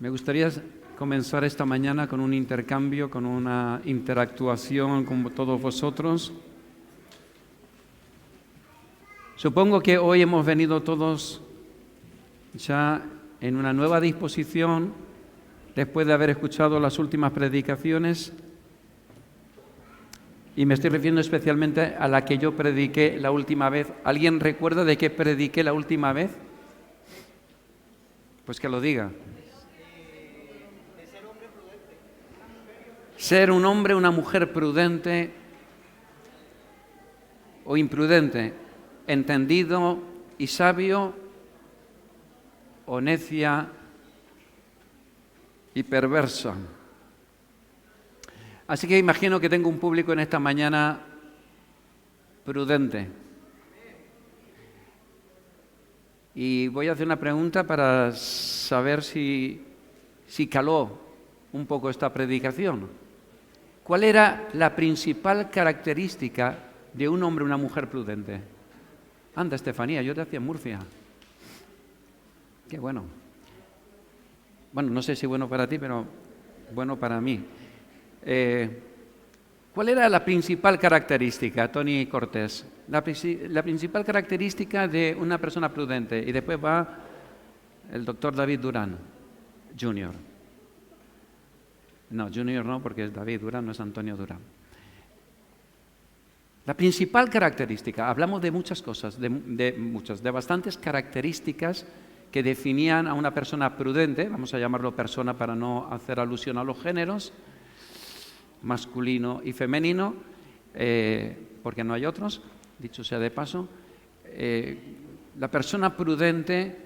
Me gustaría comenzar esta mañana con un intercambio, con una interactuación con todos vosotros. Supongo que hoy hemos venido todos ya en una nueva disposición, después de haber escuchado las últimas predicaciones, y me estoy refiriendo especialmente a la que yo prediqué la última vez. ¿Alguien recuerda de qué prediqué la última vez? Pues que lo diga. Ser un hombre, una mujer prudente o imprudente, entendido y sabio o necia y perversa. Así que imagino que tengo un público en esta mañana prudente. Y voy a hacer una pregunta para saber si caló un poco esta predicación. ¿Cuál era la principal característica de un hombre o una mujer prudente? Anda, Estefanía, yo te hacía en Murcia. Qué bueno. Bueno, no sé si bueno para ti, pero bueno para mí. ¿Cuál era la principal característica, Tony Cortés? La principal característica de una persona prudente. Y después va el doctor David Durán, Jr. No, Junior no, porque es David Durán, no es Antonio Durán. La principal característica, hablamos de muchas cosas, de bastantes características que definían a una persona prudente, vamos a llamarlo persona para no hacer alusión a los géneros, masculino y femenino, porque no hay otros, dicho sea de paso. La persona prudente,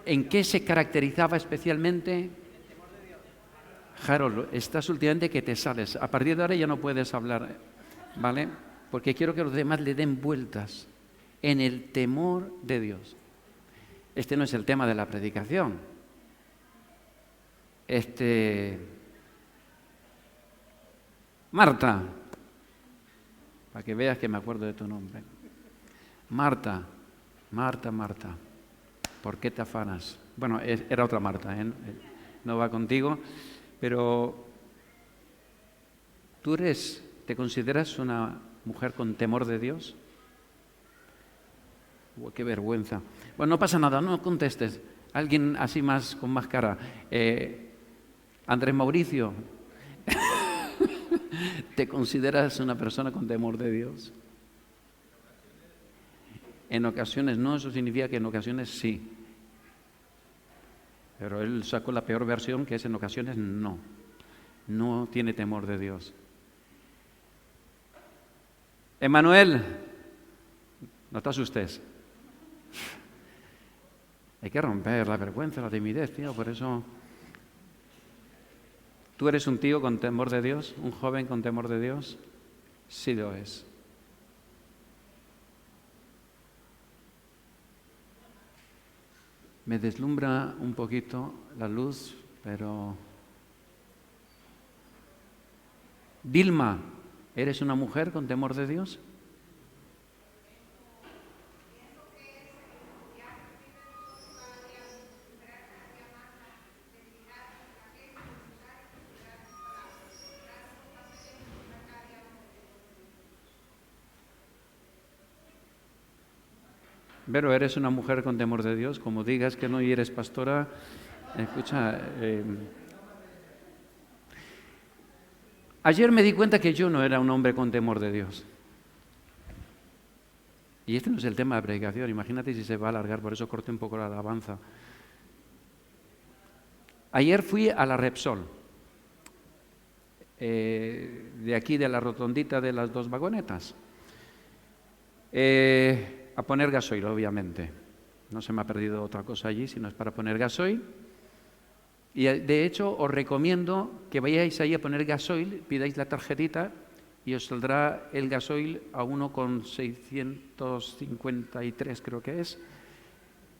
¿en qué se caracterizaba especialmente? Harold, estás últimamente que te sales. A partir de ahora ya no puedes hablar, ¿vale? Porque quiero que los demás le den vueltas en el temor de Dios. Este no es el tema de la predicación. Marta, para que veas que me acuerdo de tu nombre. Marta, ¿por qué te afanas? Bueno, era otra Marta, ¿eh? No va contigo. Pero, ¿te consideras una mujer con temor de Dios? ¡Qué vergüenza! Bueno, no pasa nada, no contestes. Alguien así más, con más cara. Andrés Mauricio, ¿te consideras una persona con temor de Dios? En ocasiones no, eso significa que en ocasiones sí. Pero él sacó la peor versión, que es en ocasiones no tiene temor de Dios. Emanuel, no te asustes. Hay que romper la vergüenza, la timidez, tío, por eso. ¿Tú eres un tío con temor de Dios? ¿Un joven con temor de Dios? Sí lo es. Me deslumbra un poquito la luz, pero... Vilma, ¿eres una mujer con temor de Dios? Pero eres una mujer con temor de Dios, como digas que no y eres pastora, escucha, ayer me di cuenta que yo no era un hombre con temor de Dios. Y este no es el tema de predicación, imagínate si se va a alargar, por eso corté un poco la alabanza. Ayer fui a la Repsol, de aquí de la rotondita de las dos vagonetas. A poner gasoil, obviamente. No se me ha perdido otra cosa allí, sino es para poner gasoil. Y de hecho os recomiendo que vayáis ahí a poner gasoil, pidáis la tarjetita y os saldrá el gasoil a 1,653 creo que es.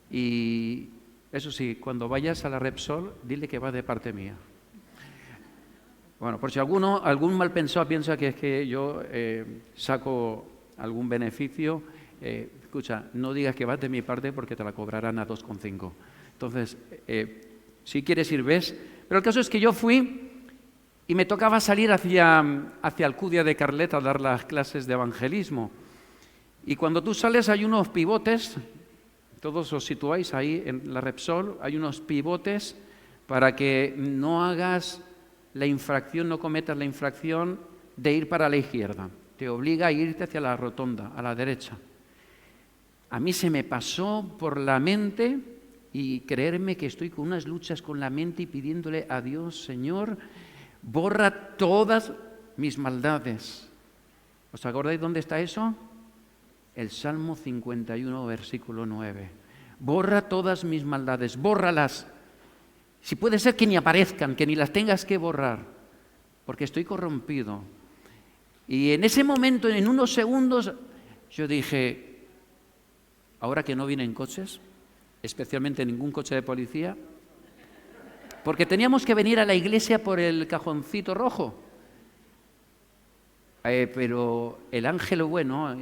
Y eso sí, cuando vayas a la Repsol, dile que va de parte mía. Bueno, por si algún mal pensado piensa que es que yo saco algún beneficio, escucha, no digas que vas de mi parte porque te la cobrarán a 2,5. Entonces, Si quieres ir, ves. Pero el caso es que yo fui y me tocaba salir hacia Alcudia de Carlet a dar las clases de evangelismo. Y cuando tú sales hay unos pivotes, todos os situáis ahí en la Repsol, hay unos pivotes para que no hagas la infracción, no cometas la infracción de ir para la izquierda. Te obliga a irte hacia la rotonda, a la derecha. A mí se me pasó por la mente, y creerme que estoy con unas luchas con la mente y pidiéndole a Dios, Señor, borra todas mis maldades. ¿Os acordáis dónde está eso? El Salmo 51, versículo 9. Borra todas mis maldades, bórralas. Si puede ser que ni aparezcan, que ni las tengas que borrar, porque estoy corrompido. Y en ese momento, en unos segundos, yo dije, ahora que no vienen coches, especialmente ningún coche de policía, porque teníamos que venir a la iglesia por el cajoncito rojo. Pero el ángel bueno,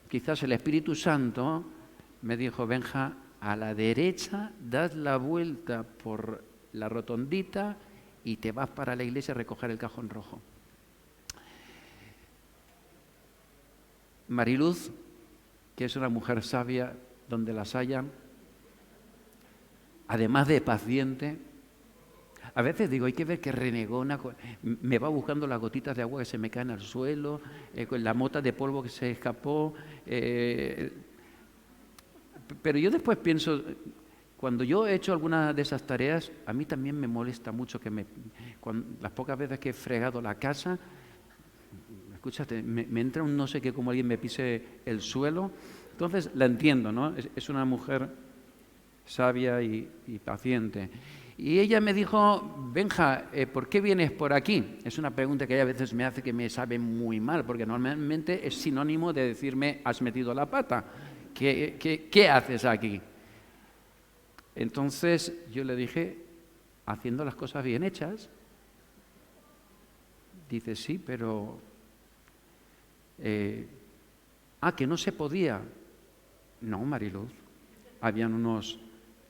quizás el Espíritu Santo, me dijo, Benja, a la derecha das la vuelta por la rotondita y te vas para la iglesia a recoger el cajón rojo. Mariluz, que es una mujer sabia donde las hayan, además de paciente, a veces digo, hay que ver qué renegona, me va buscando las gotitas de agua que se me caen al suelo, con la mota de polvo que se escapó, pero yo después pienso, cuando yo he hecho alguna de esas tareas, a mí también me molesta mucho las pocas veces que he fregado la casa, escúchate, me entra un no sé qué, como alguien me pise el suelo. Entonces la entiendo, ¿no? Es una mujer sabia y paciente. Y ella me dijo, Benja, ¿por qué vienes por aquí? Es una pregunta que ella a veces me hace que me sabe muy mal, porque normalmente es sinónimo de decirme, has metido la pata. ¿Qué haces aquí? Entonces yo le dije, haciendo las cosas bien hechas. Dice, sí, pero... que no se podía. No, Mariluz. Habían unos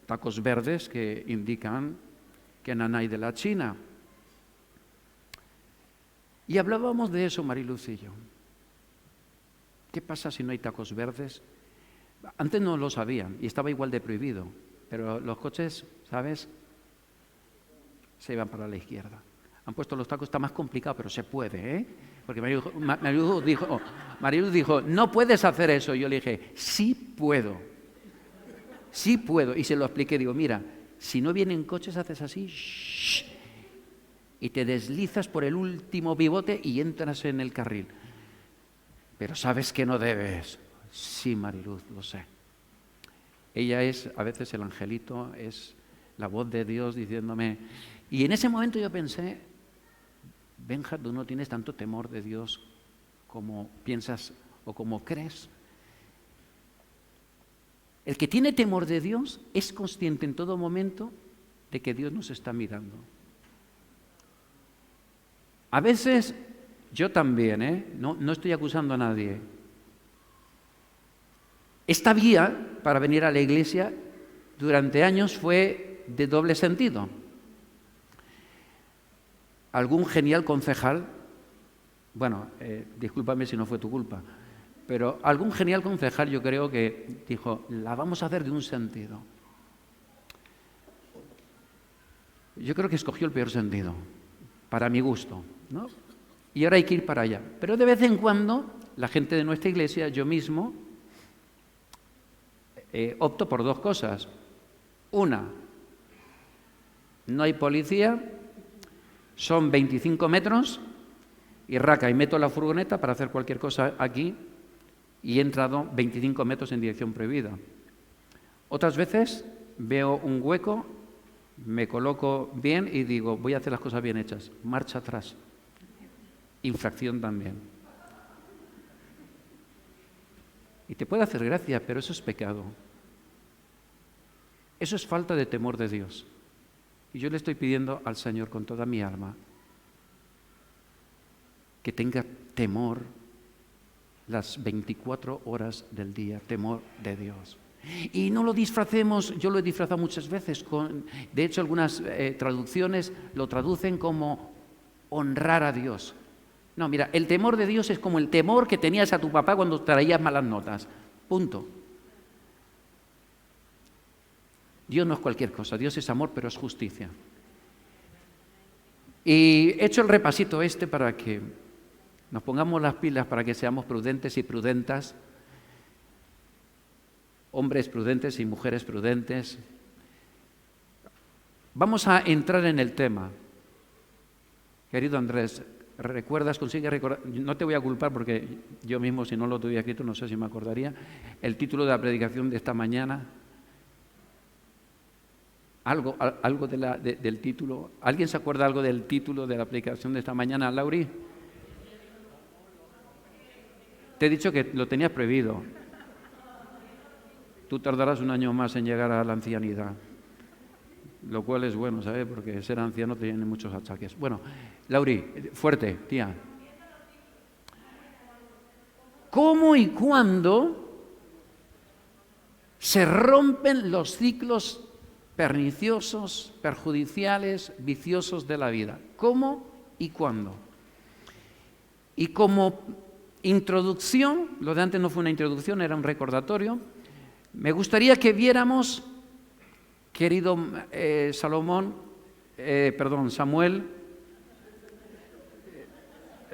tacos verdes que indican que nanay de la China. Y hablábamos de eso, Mariluz y yo. ¿Qué pasa si no hay tacos verdes? Antes no lo sabían y estaba igual de prohibido, pero los coches, ¿sabes?, se iban para la izquierda. Han puesto los tacos, está más complicado, pero se puede, ¿eh? Porque Mariluz dijo, no puedes hacer eso. Y yo le dije, sí puedo. Y se lo expliqué, digo, mira, si no vienen coches, haces así, shh, y te deslizas por el último pivote y entras en el carril. Pero sabes que no debes. Sí, Mariluz, lo sé. Ella es, a veces el angelito, es la voz de Dios diciéndome... Y en ese momento yo pensé, Benja, tú no tienes tanto temor de Dios como piensas o como crees. El que tiene temor de Dios es consciente en todo momento de que Dios nos está mirando. A veces, yo también, no estoy acusando a nadie. Esta vía para venir a la iglesia durante años fue de doble sentido. Algún genial concejal, discúlpame si no fue tu culpa, pero algún genial concejal yo creo que dijo, la vamos a hacer de un sentido. Yo creo que escogió el peor sentido, para mi gusto, ¿no? Y ahora hay que ir para allá. Pero de vez en cuando, la gente de nuestra iglesia, yo mismo, opto por dos cosas. Una, no hay policía, son 25 metros, y raca, y meto la furgoneta para hacer cualquier cosa aquí, y he entrado 25 metros en dirección prohibida. Otras veces veo un hueco, me coloco bien y digo, voy a hacer las cosas bien hechas, marcha atrás. Infracción también. Y te puede hacer gracia, pero eso es pecado. Eso es falta de temor de Dios. Y yo le estoy pidiendo al Señor con toda mi alma que tenga temor las 24 horas del día, temor de Dios. Y no lo disfracemos, yo lo he disfrazado muchas veces, de hecho algunas traducciones lo traducen como honrar a Dios. No, mira, el temor de Dios es como el temor que tenías a tu papá cuando traías malas notas. Punto. Dios no es cualquier cosa, Dios es amor, pero es justicia. Y he hecho el repasito para que nos pongamos las pilas, para que seamos prudentes y prudentas, hombres prudentes y mujeres prudentes. Vamos a entrar en el tema. Querido Andrés, consigue recordar, no te voy a culpar porque yo mismo si no lo tuviera escrito no sé si me acordaría, el título de la predicación de esta mañana. Algo del título. ¿Alguien se acuerda algo del título de la predicación de esta mañana, Lauri? Te he dicho que lo tenías prohibido. Tú tardarás un año más en llegar a la ancianidad, lo cual es bueno, ¿sabes? Porque ser anciano tiene muchos achaques. Bueno, Lauri, fuerte, tía. ¿Cómo y cuándo se rompen los ciclos perniciosos, perjudiciales, viciosos de la vida? ¿Cómo y cuándo? Y como introducción, lo de antes no fue una introducción, era un recordatorio, me gustaría que viéramos, querido Samuel,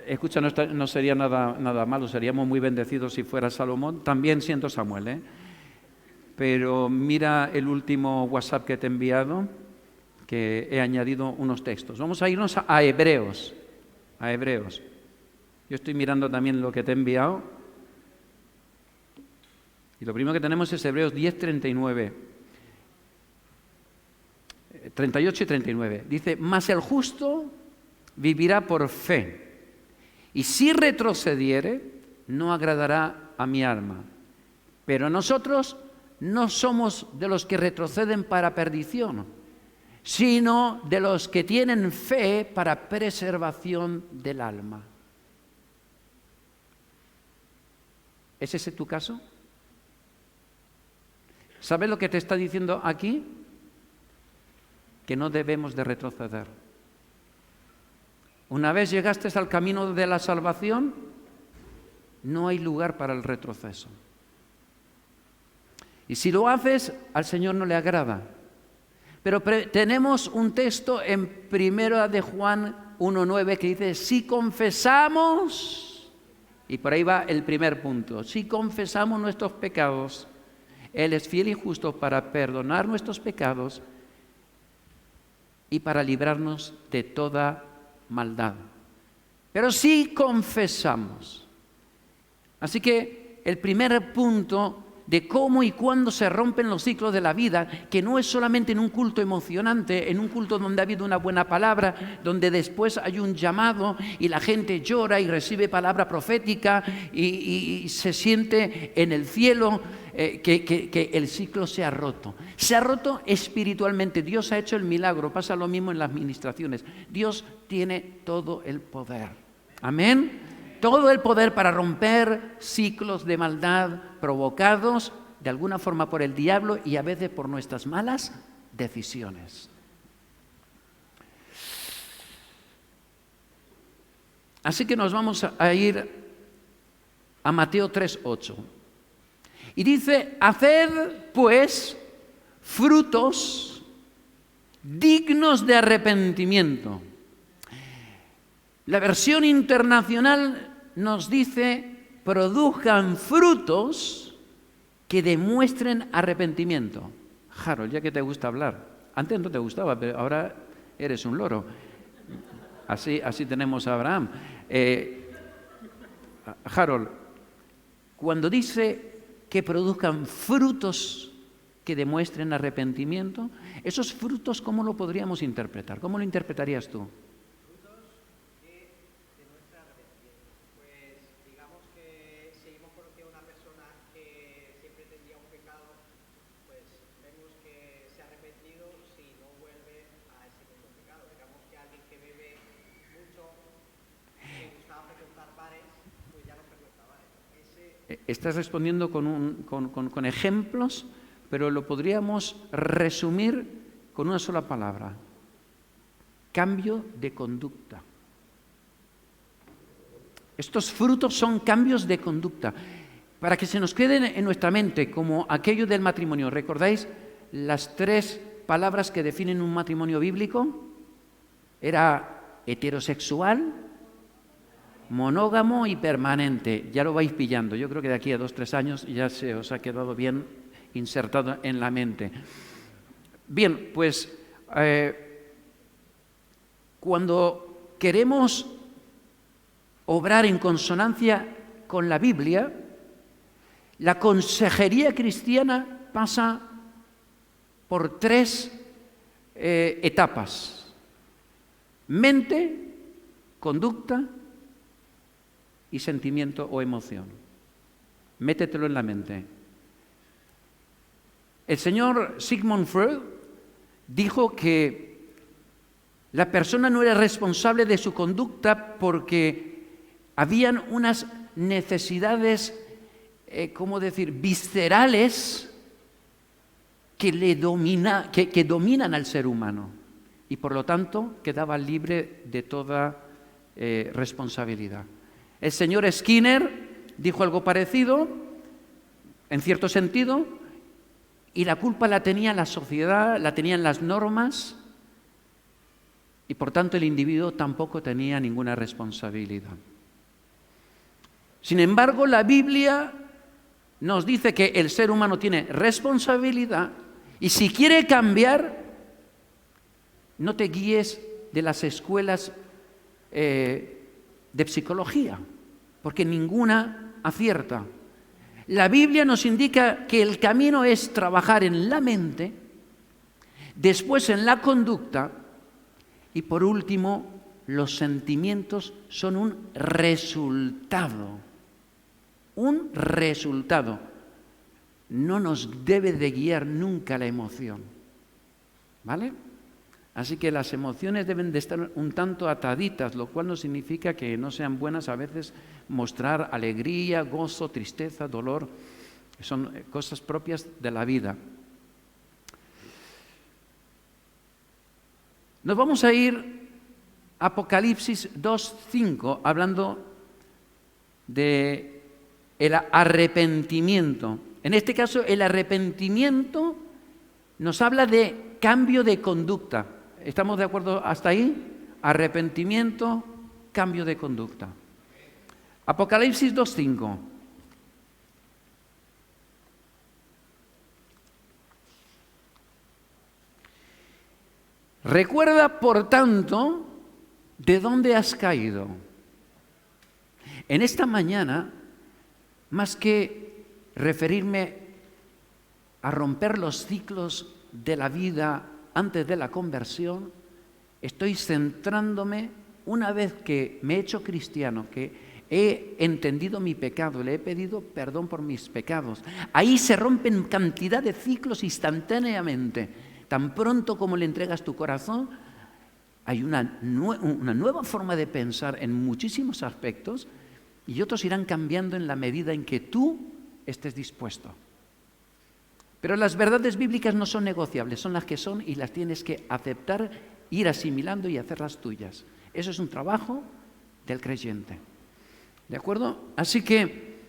escucha, no sería nada malo, seríamos muy bendecidos si fuera Salomón, también siento Samuel, pero mira el último WhatsApp que te he enviado, que he añadido unos textos. Vamos a irnos a Hebreos. Yo estoy mirando también lo que te he enviado. Y lo primero que tenemos es Hebreos 10, 39. 38 y 39. Dice, mas el justo vivirá por fe, y si retrocediere, no agradará a mi alma. Pero nosotros no somos de los que retroceden para perdición, sino de los que tienen fe para preservación del alma. ¿Es ese tu caso? ¿Sabes lo que te está diciendo aquí? Que no debemos de retroceder. Una vez llegaste al camino de la salvación, no hay lugar para el retroceso. Y si lo haces, al Señor no le agrada. Pero tenemos un texto en 1 de Juan 1:9 que dice, si confesamos, y por ahí va el primer punto, si confesamos nuestros pecados, Él es fiel y justo para perdonar nuestros pecados y para librarnos de toda maldad. Pero sí confesamos. Así que el primer punto de cómo y cuándo se rompen los ciclos de la vida, que no es solamente en un culto emocionante, en un culto donde ha habido una buena palabra, donde después hay un llamado y la gente llora y recibe palabra profética y se siente en el cielo, que el ciclo se ha roto. Se ha roto espiritualmente. Dios ha hecho el milagro. Pasa lo mismo en las ministraciones. Dios tiene todo el poder. Amén. Todo el poder para romper ciclos de maldad provocados de alguna forma por el diablo y a veces por nuestras malas decisiones. Así que nos vamos a ir a Mateo 3:8. Y dice, haced pues frutos dignos de arrepentimiento. La versión internacional nos dice, produzcan frutos que demuestren arrepentimiento. Harold, ya que te gusta hablar, antes no te gustaba, pero ahora eres un loro. Así tenemos a Abraham. Harold, cuando dice que produzcan frutos que demuestren arrepentimiento, esos frutos, ¿cómo lo podríamos interpretar? ¿Cómo lo interpretarías tú? Estás respondiendo con ejemplos, pero lo podríamos resumir con una sola palabra: cambio de conducta. Estos frutos son cambios de conducta. Para que se nos queden en nuestra mente como aquello del matrimonio. ¿Recordáis las 3 palabras que definen un matrimonio bíblico? Era heterosexual, monógamo y permanente. Ya lo vais pillando. Yo creo que de aquí a 2-3 años ya se os ha quedado bien insertado en la mente. Bien, pues cuando queremos obrar en consonancia con la Biblia, la consejería cristiana pasa por 3 etapas: mente, conducta y sentimiento o emoción. Métetelo en la mente. El señor Sigmund Freud dijo que la persona no era responsable de su conducta porque habían unas necesidades viscerales que dominan al ser humano, y por lo tanto quedaba libre de toda responsabilidad. El señor Skinner dijo algo parecido, en cierto sentido, y la culpa la tenía la sociedad, la tenían las normas, y por tanto el individuo tampoco tenía ninguna responsabilidad. Sin embargo, la Biblia nos dice que el ser humano tiene responsabilidad, y si quiere cambiar, no te guíes de las escuelas de psicología, porque ninguna acierta. La Biblia nos indica que el camino es trabajar en la mente, después en la conducta, y por último, los sentimientos son un resultado. Un resultado. No nos debe de guiar nunca la emoción, ¿vale? Así que las emociones deben de estar un tanto ataditas, lo cual no significa que no sean buenas a veces mostrar alegría, gozo, tristeza, dolor. Son cosas propias de la vida. Nos vamos a ir a Apocalipsis 2:5, hablando de el arrepentimiento. En este caso, el arrepentimiento nos habla de cambio de conducta. ¿Estamos de acuerdo hasta ahí? Arrepentimiento, cambio de conducta. Apocalipsis 2:5. Recuerda, por tanto, de dónde has caído. En esta mañana, más que referirme a romper los ciclos de la vida antes de la conversión, estoy centrándome, una vez que me he hecho cristiano, que he entendido mi pecado, le he pedido perdón por mis pecados. Ahí se rompen cantidad de ciclos instantáneamente. Tan pronto como le entregas tu corazón, hay una nueva forma de pensar en muchísimos aspectos, y otros irán cambiando en la medida en que tú estés dispuesto. Pero las verdades bíblicas no son negociables, son las que son y las tienes que aceptar, ir asimilando y hacerlas tuyas. Eso es un trabajo del creyente. ¿De acuerdo? Así que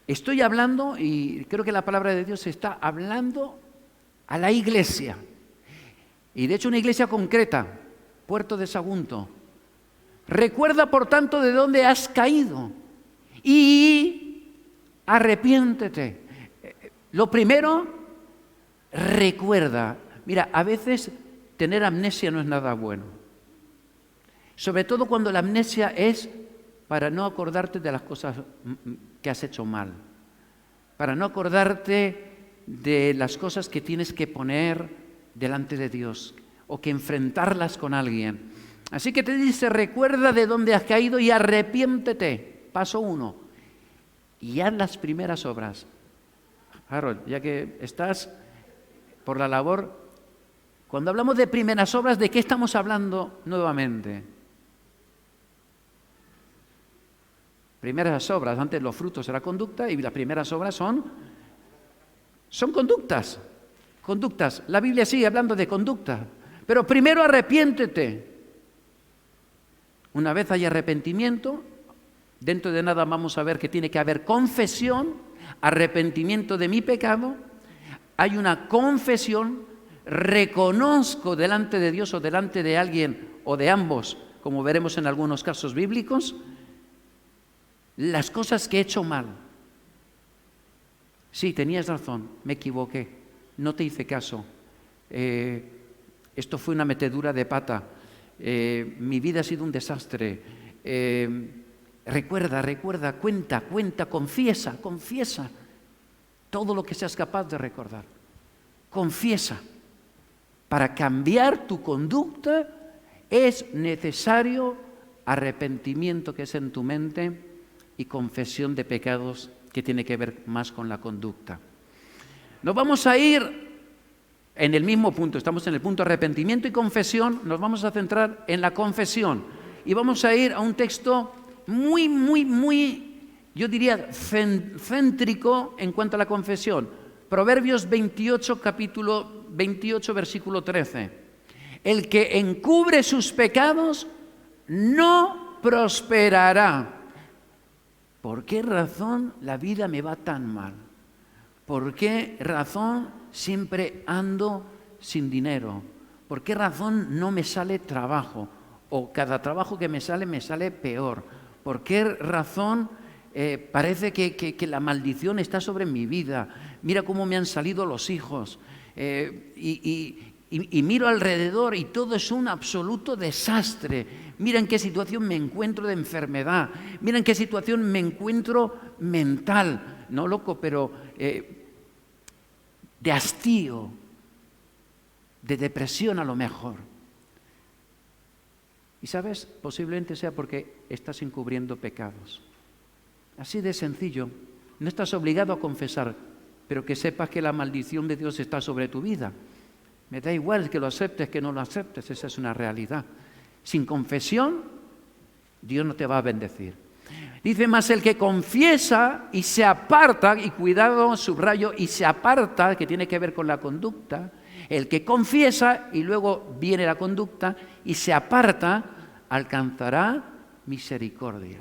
estoy hablando, y creo que la palabra de Dios está hablando a la iglesia. Y de hecho una iglesia concreta, Puerto de Sagunto. Recuerda, por tanto, de dónde has caído y arrepiéntete. Lo primero, recuerda. Mira, a veces tener amnesia no es nada bueno. Sobre todo cuando la amnesia es para no acordarte de las cosas que has hecho mal. Para no acordarte de las cosas que tienes que poner delante de Dios o que enfrentarlas con alguien. Así que te dice, recuerda de dónde has caído y arrepiéntete. Paso 1. Y haz las primeras obras. Harold, ya que estás por la labor, cuando hablamos de primeras obras, ¿de qué estamos hablando nuevamente? Primeras obras, antes los frutos era conducta y las primeras obras son conductas. Conductas. La Biblia sigue hablando de conducta. Pero primero arrepiéntete. Una vez hay arrepentimiento, dentro de nada vamos a ver que tiene que haber confesión, arrepentimiento de mi pecado. Hay una confesión, reconozco delante de Dios o delante de alguien o de ambos, como veremos en algunos casos bíblicos, las cosas que he hecho mal. Sí, tenías razón, me equivoqué, no te hice caso. Esto fue una metedura de pata. Mi vida ha sido un desastre. Recuerda, cuenta, confiesa todo lo que seas capaz de recordar. Confiesa. Para cambiar tu conducta es necesario arrepentimiento que es en tu mente y confesión de pecados que tiene que ver más con la conducta. Nos vamos a ir en el mismo punto, estamos en el punto arrepentimiento y confesión, nos vamos a centrar en la confesión y vamos a ir a un texto muy, yo diría, céntrico en cuanto a la confesión. Proverbios 28, capítulo 28, versículo 13. El que encubre sus pecados no prosperará. ¿Por qué razón la vida me va tan mal? ¿Por qué razón siempre ando sin dinero? ¿Por qué razón no me sale trabajo? O cada trabajo que me sale peor. ¿Por qué razón parece que la maldición está sobre mi vida? Mira cómo me han salido los hijos. Y miro alrededor y todo es un absoluto desastre. Mira en qué situación me encuentro de enfermedad. Mira en qué situación me encuentro mental. No loco, pero de hastío, de depresión a lo mejor. Y sabes, posiblemente sea porque estás encubriendo pecados. Así de sencillo. No estás obligado a confesar, pero que sepas que la maldición de Dios está sobre tu vida. Me da igual que lo aceptes, que no lo aceptes, esa es una realidad. Sin confesión, Dios no te va a bendecir. Dice, más el que confiesa y se aparta, y cuidado, subrayo, y se aparta, que tiene que ver con la conducta, el que confiesa y luego viene la conducta y se aparta, alcanzará misericordia.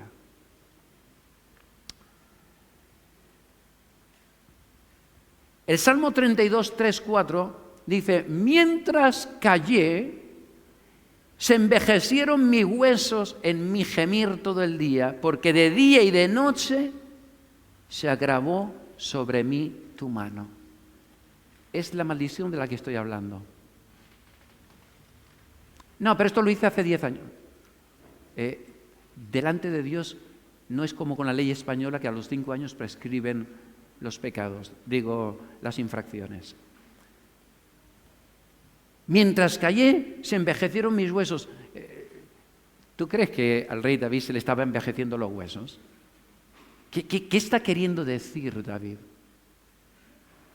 El Salmo 32, 3, 4 dice, mientras callé, se envejecieron mis huesos en mi gemir todo el día, porque de día y de noche se agravó sobre mí tu mano. Es la maldición de la que estoy hablando. No, pero esto lo hice hace 10 años. Delante de Dios no es como con la ley española que a los 5 años prescriben los pecados, las infracciones. Mientras callé, se envejecieron mis huesos. ¿Tú crees que al rey David se le estaba envejeciendo los huesos? ¿Qué está queriendo decir David?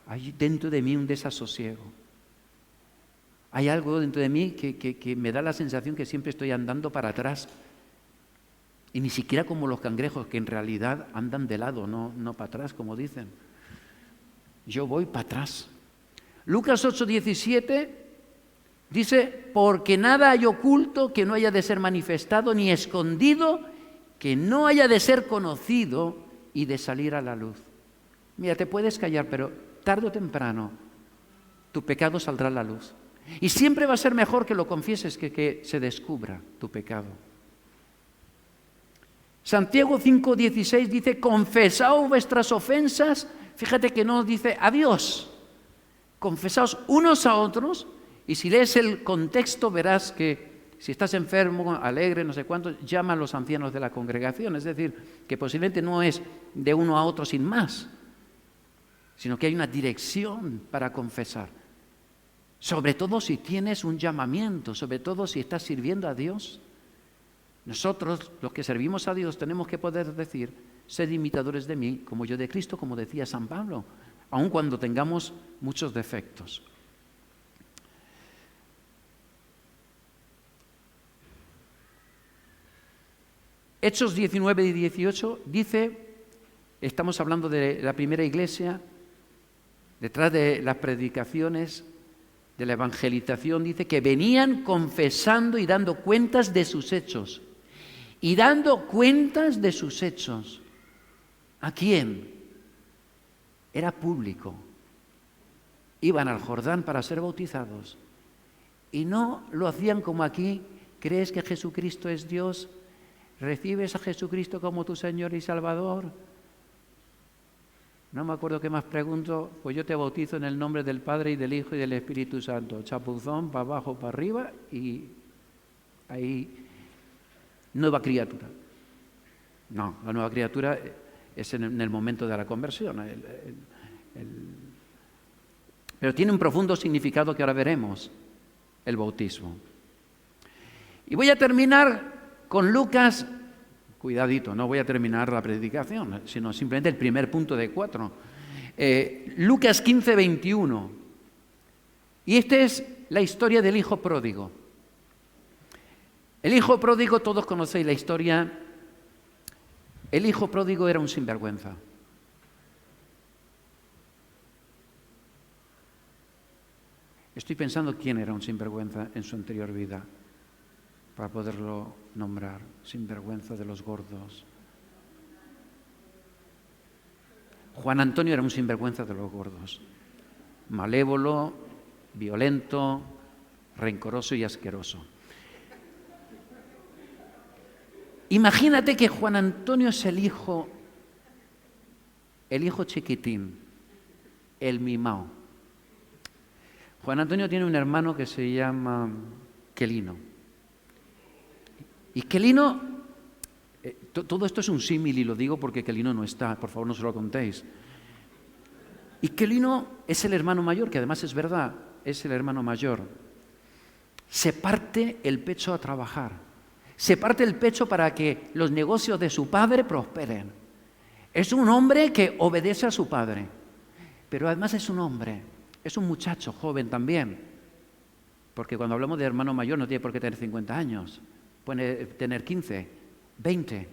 Hay dentro de mí un desasosiego. Hay algo dentro de mí que me da la sensación que siempre estoy andando para atrás. Y ni siquiera como los cangrejos, que en realidad andan de lado, no para atrás, como dicen. Yo voy para atrás. Lucas 8:17 dice, porque nada hay oculto que no haya de ser manifestado, ni escondido que no haya de ser conocido y de salir a la luz. Mira, te puedes callar, pero tarde o temprano tu pecado saldrá a la luz. Y siempre va a ser mejor que lo confieses que se descubra tu pecado. Santiago 5:16 dice, confesaos vuestras ofensas. Fíjate que no dice a Dios. Confesaos unos a otros. Y si lees el contexto verás que si estás enfermo, alegre, no sé cuánto, llama a los ancianos de la congregación. Es decir, que posiblemente no es de uno a otro sin más, sino que hay una dirección para confesar. Sobre todo si tienes un llamamiento, sobre todo si estás sirviendo a Dios. Nosotros, los que servimos a Dios, tenemos que poder decir, sed imitadores de mí, como yo de Cristo, como decía San Pablo, aun cuando tengamos muchos defectos. Hechos 19 y 18 dice, estamos hablando de la primera iglesia, detrás de las predicaciones, de la evangelización, dice que venían confesando y dando cuentas de sus hechos. Y dando cuentas de sus hechos. ¿A quién? Era público. Iban al Jordán para ser bautizados. Y no lo hacían como aquí. ¿Crees que Jesucristo es Dios? ¿Recibes a Jesucristo como tu Señor y Salvador? No me acuerdo qué más pregunto. Pues yo te bautizo en el nombre del Padre y del Hijo y del Espíritu Santo. Chapuzón, para abajo, para arriba y ahí... Nueva criatura. No, la nueva criatura es en el momento de la conversión. Pero tiene un profundo significado que ahora veremos, el bautismo. Y voy a terminar con Lucas, cuidadito, no voy a terminar la predicación, sino simplemente el primer punto de 4. Lucas 15, 21. Y esta es la historia del hijo pródigo. El hijo pródigo, todos conocéis la historia. El hijo pródigo era un sinvergüenza. Estoy pensando quién era un sinvergüenza en su anterior vida, para poderlo nombrar. Sinvergüenza de los gordos. Juan Antonio era un sinvergüenza de los gordos. Malévolo, violento, rencoroso y asqueroso. Imagínate que Juan Antonio es el hijo chiquitín, el mimao. Juan Antonio tiene un hermano que se llama Quelino. Y Quelino, todo esto es un símil y lo digo porque Quelino no está, por favor no se lo contéis. Y Quelino es el hermano mayor, que además es verdad, es el hermano mayor. Se parte el pecho a trabajar. Se parte el pecho para que los negocios de su padre prosperen. Es un hombre que obedece a su padre, pero además es un hombre, es un muchacho joven también, porque cuando hablamos de hermano mayor no tiene por qué tener 50 años, puede tener 15, 20.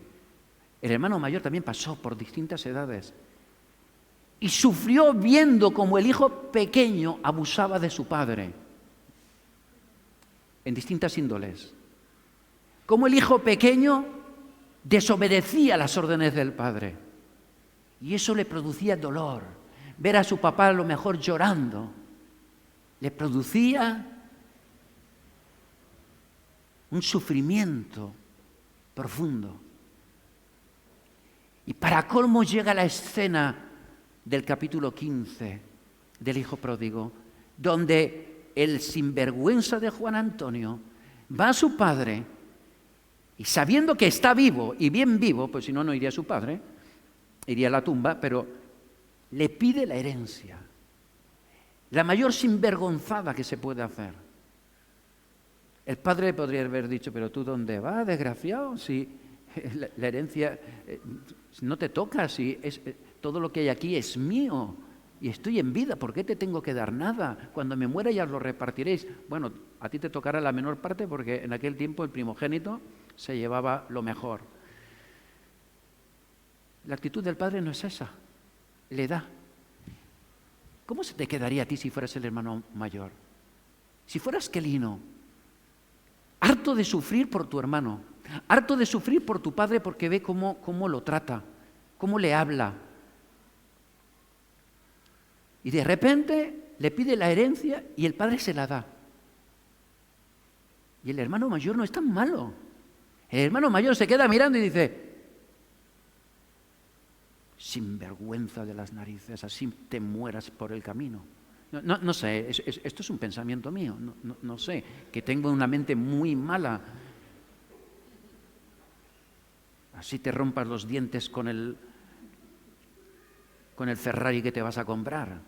El hermano mayor también pasó por distintas edades y sufrió viendo cómo el hijo pequeño abusaba de su padre en distintas índoles. Cómo el hijo pequeño desobedecía las órdenes del padre. Y eso le producía dolor. Ver a su papá a lo mejor llorando, le producía un sufrimiento profundo. Y para colmo llega la escena del capítulo 15 del hijo pródigo, donde el sinvergüenza de Juan Antonio va a su padre y sabiendo que está vivo y bien vivo, pues si no, no iría a su padre, iría a la tumba, pero le pide la herencia, la mayor sinvergonzada que se puede hacer. El padre le podría haber dicho, pero ¿tú dónde vas, desgraciado? Si la herencia no te toca, si todo lo que hay aquí es mío y estoy en vida, ¿por qué te tengo que dar nada? Cuando me muera ya lo repartiréis. Bueno, a ti te tocará la menor parte porque en aquel tiempo el primogénito se llevaba lo mejor. La actitud del padre no es esa, le da. ¿Cómo se te quedaría a ti si fueras el hermano mayor? Si fueras Quelino, harto de sufrir por tu hermano, harto de sufrir por tu padre porque ve cómo lo trata, cómo le habla. Y de repente le pide la herencia y el padre se la da. Y el hermano mayor no es tan malo. El hermano mayor se queda mirando y dice, sinvergüenza de las narices, así te mueras por el camino. No sé, esto es un pensamiento mío, no sé, que tengo una mente muy mala. Así te rompas los dientes con el Ferrari que te vas a comprar.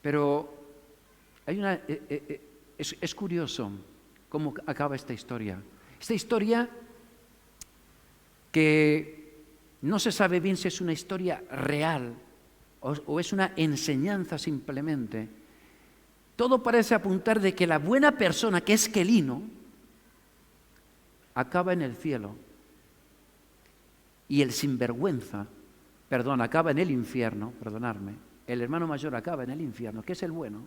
Pero es curioso cómo acaba esta historia. Esta historia que no se sabe bien si es una historia real o es una enseñanza simplemente. Todo parece apuntar de que la buena persona, que es Quelino, acaba en el cielo y el sinvergüenza, acaba en el infierno, perdonadme, el hermano mayor acaba en el infierno, que es el bueno,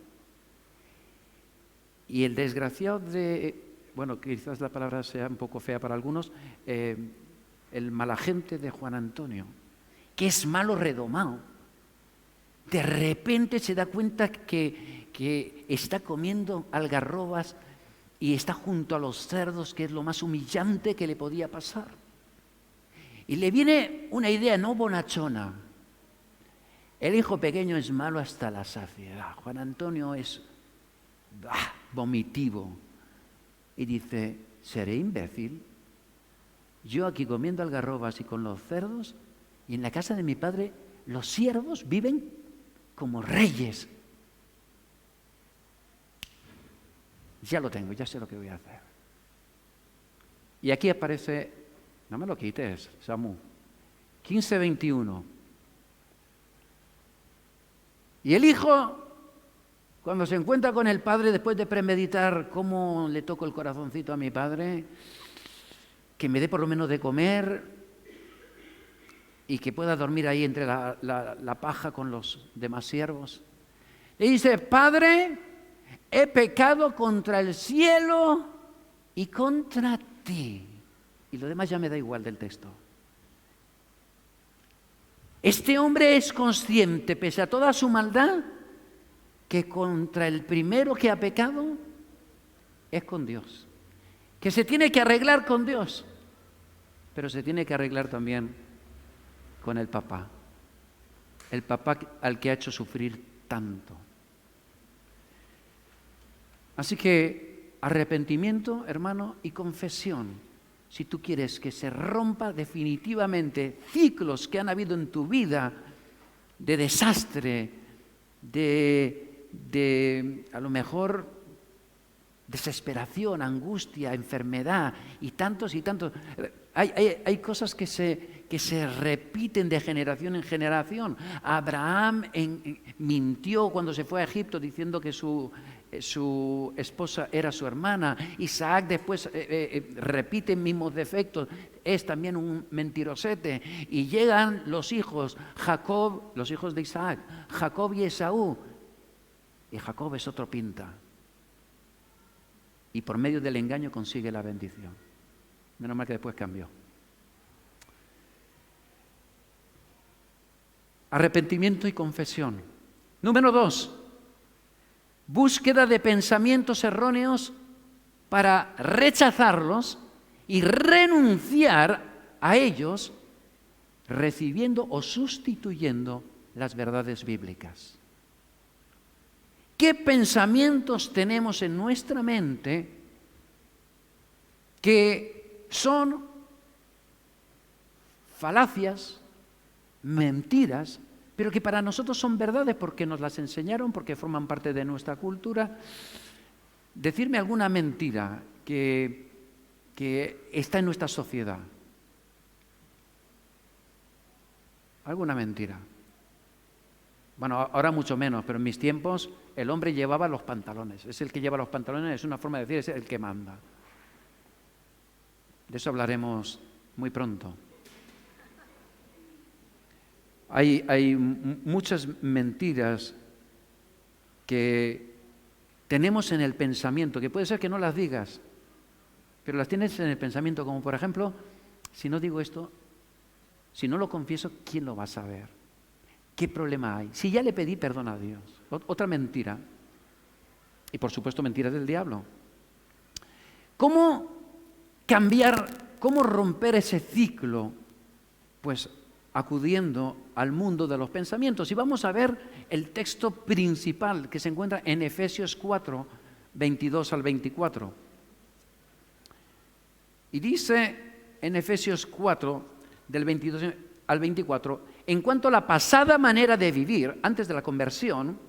y el desgraciado bueno, quizás la palabra sea un poco fea para algunos, el mala gente de Juan Antonio, que es malo redomado, de repente se da cuenta que está comiendo algarrobas y está junto a los cerdos, que es lo más humillante que le podía pasar. Y le viene una idea no bonachona. El hijo pequeño es malo hasta la saciedad. Juan Antonio es vomitivo. Y dice, ¿seré imbécil? Yo aquí comiendo algarrobas y con los cerdos, y en la casa de mi padre los siervos viven como reyes. Ya lo tengo, ya sé lo que voy a hacer. Y aquí aparece, no me lo quites, Samu, 15:21. Y el hijo, cuando se encuentra con el padre, después de premeditar cómo le toco el corazoncito a mi padre, que me dé por lo menos de comer y que pueda dormir ahí entre la paja con los demás siervos, le dice, Padre, he pecado contra el cielo y contra ti. Y lo demás ya me da igual del texto. Este hombre es consciente, pese a toda su maldad, que contra el primero que ha pecado es con Dios. Que se tiene que arreglar con Dios, pero se tiene que arreglar también con el papá al que ha hecho sufrir tanto. Así que arrepentimiento, hermano, y confesión, si tú quieres que se rompa definitivamente ciclos que han habido en tu vida de desastre, de a lo mejor desesperación, angustia, enfermedad y tantos. Hay cosas que se repiten de generación en generación. Abraham mintió cuando se fue a Egipto diciendo que su esposa era su hermana. Isaac después repite mismos defectos, es también un mentirosete. Y llegan los hijos, Jacob, los hijos de Isaac, Jacob y Esaú. Y Jacob es otro pinta. Y por medio del engaño consigue la bendición. Menos mal que después cambió. Arrepentimiento y confesión. Número 2. Búsqueda de pensamientos erróneos para rechazarlos y renunciar a ellos, recibiendo o sustituyendo las verdades bíblicas. ¿Qué pensamientos tenemos en nuestra mente que son falacias, mentiras, pero que para nosotros son verdades porque nos las enseñaron, porque forman parte de nuestra cultura? Decirme alguna mentira que está en nuestra sociedad. ¿Alguna mentira? Bueno, ahora mucho menos, pero en mis tiempos el hombre llevaba los pantalones. Es el que lleva los pantalones, es una forma de decir, es el que manda. De eso hablaremos muy pronto. Hay muchas mentiras que tenemos en el pensamiento, que puede ser que no las digas, pero las tienes en el pensamiento, como por ejemplo, si no digo esto, si no lo confieso, ¿quién lo va a saber? ¿Qué problema hay? Si ya le pedí perdón a Dios. Otra mentira. Y por supuesto mentiras del diablo. ¿Cómo cambiar, cómo romper ese ciclo? Pues acudiendo al mundo de los pensamientos. Y vamos a ver el texto principal que se encuentra en Efesios 4, 22 al 24. Y dice en Efesios 4, del 22 al 24, en cuanto a la pasada manera de vivir antes de la conversión,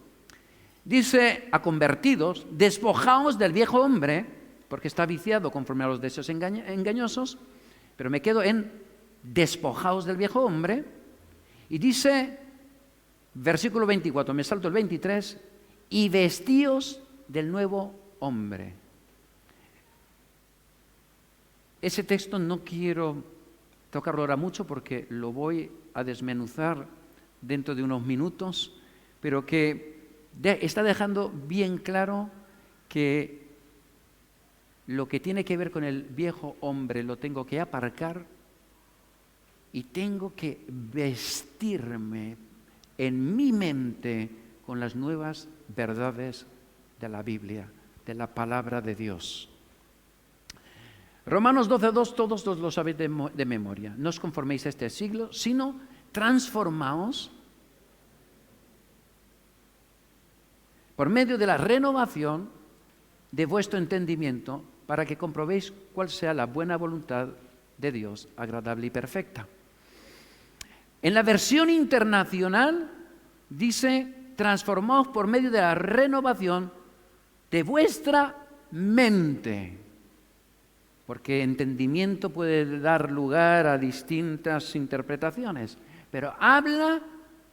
dice a convertidos, despojaos del viejo hombre, porque está viciado conforme a los deseos engañosos, pero me quedo en despojaos del viejo hombre, y dice, versículo 24, me salto el 23, y vestíos del nuevo hombre. ese texto no quiero tocarlo ahora mucho porque lo voy a desmenuzar dentro de unos minutos, pero que está dejando bien claro que lo que tiene que ver con el viejo hombre lo tengo que aparcar y tengo que vestirme en mi mente con las nuevas verdades de la Biblia, de la palabra de Dios. Romanos 12:2, todos lo sabéis de memoria. No os conforméis a este siglo, sino transformaos por medio de la renovación de vuestro entendimiento, para que comprobéis cuál sea la buena voluntad de Dios, agradable y perfecta. En la versión internacional dice: transformaos por medio de la renovación de vuestra mente. Porque entendimiento puede dar lugar a distintas interpretaciones, pero habla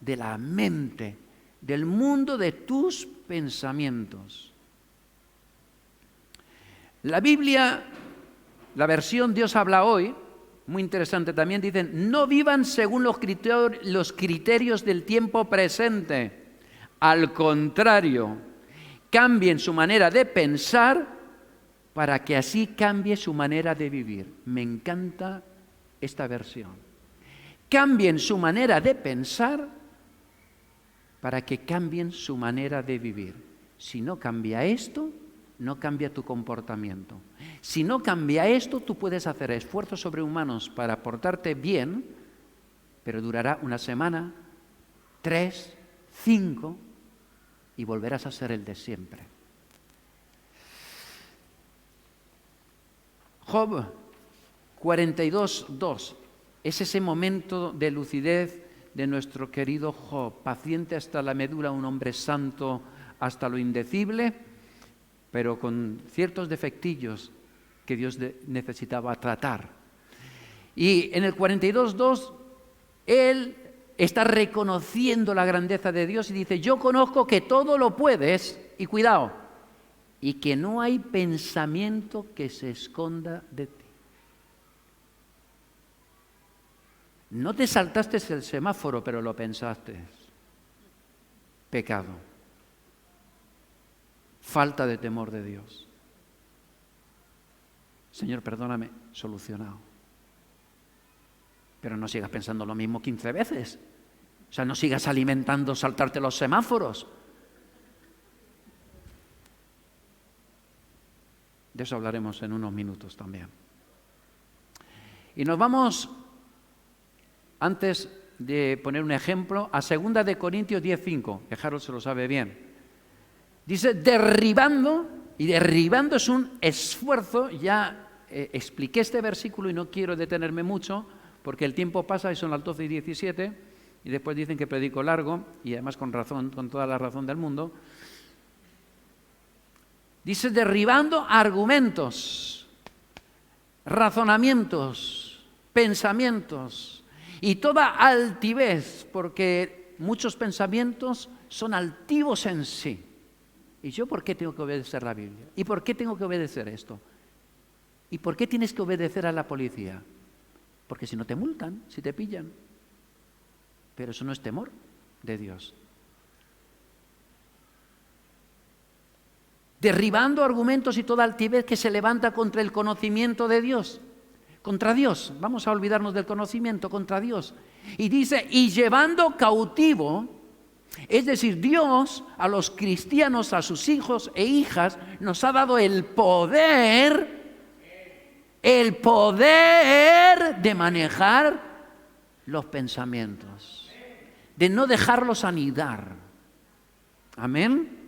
de la mente, del mundo de tus pensamientos. La Biblia, la versión Dios habla hoy, muy interesante también, dicen: no vivan según los criterios del tiempo presente. Al contrario, cambien su manera de pensar para que así cambie su manera de vivir. Me encanta esta versión. Cambien su manera de pensar para que cambien su manera de vivir. Si no cambia esto, no cambia tu comportamiento. Si no cambia esto, tú puedes hacer esfuerzos sobrehumanos para portarte bien, pero durará una semana, 3, 5, y volverás a ser el de siempre. Job 42:2 es ese momento de lucidez de nuestro querido Job, paciente hasta la medula, un hombre santo hasta lo indecible, pero con ciertos defectillos que Dios necesitaba tratar. Y en el 42:2 él está reconociendo la grandeza de Dios y dice: yo conozco que todo lo puedes, y cuidado, y que no hay pensamiento que se esconda de ti. No te saltaste el semáforo, pero lo pensaste. Pecado. Falta de temor de Dios. Señor, perdóname, solucionado. Pero no sigas pensando lo mismo 15 veces. O sea, no sigas alimentando saltarte los semáforos. De eso hablaremos en unos minutos también. Y nos vamos, antes de poner un ejemplo, a 2 de Corintios 10:5, que Harold se lo sabe bien. Dice: derribando, y derribando es un esfuerzo. Ya expliqué este versículo y no quiero detenerme mucho, porque el tiempo pasa y son las 12:17, y después dicen que predico largo, y además con razón, con toda la razón del mundo. Dice: derribando argumentos, razonamientos, pensamientos y toda altivez, porque muchos pensamientos son altivos en sí. ¿Y yo por qué tengo que obedecer la Biblia? ¿Y por qué tengo que obedecer esto? ¿Y por qué tienes que obedecer a la policía? Porque si no te multan, si te pillan. Pero eso no es temor de Dios. Derribando argumentos y toda altivez que se levanta contra el conocimiento de Dios. Contra Dios. Vamos a olvidarnos del conocimiento, contra Dios. Y dice: y llevando cautivo, es decir, Dios a los cristianos, a sus hijos e hijas, nos ha dado el poder de manejar los pensamientos, de no dejarlos anidar. Amén.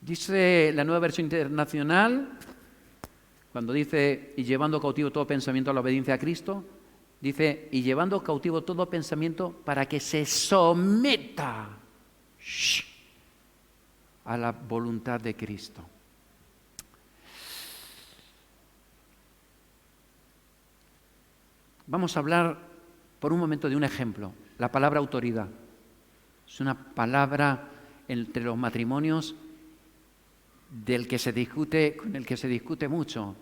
Dice la Nueva Versión Internacional, cuando dice: y llevando cautivo todo pensamiento a la obediencia a Cristo, dice: y llevando cautivo todo pensamiento para que se someta a la voluntad de Cristo. Vamos a hablar por un momento de un ejemplo. La palabra autoridad. Es una palabra entre los matrimonios con el que se discute mucho.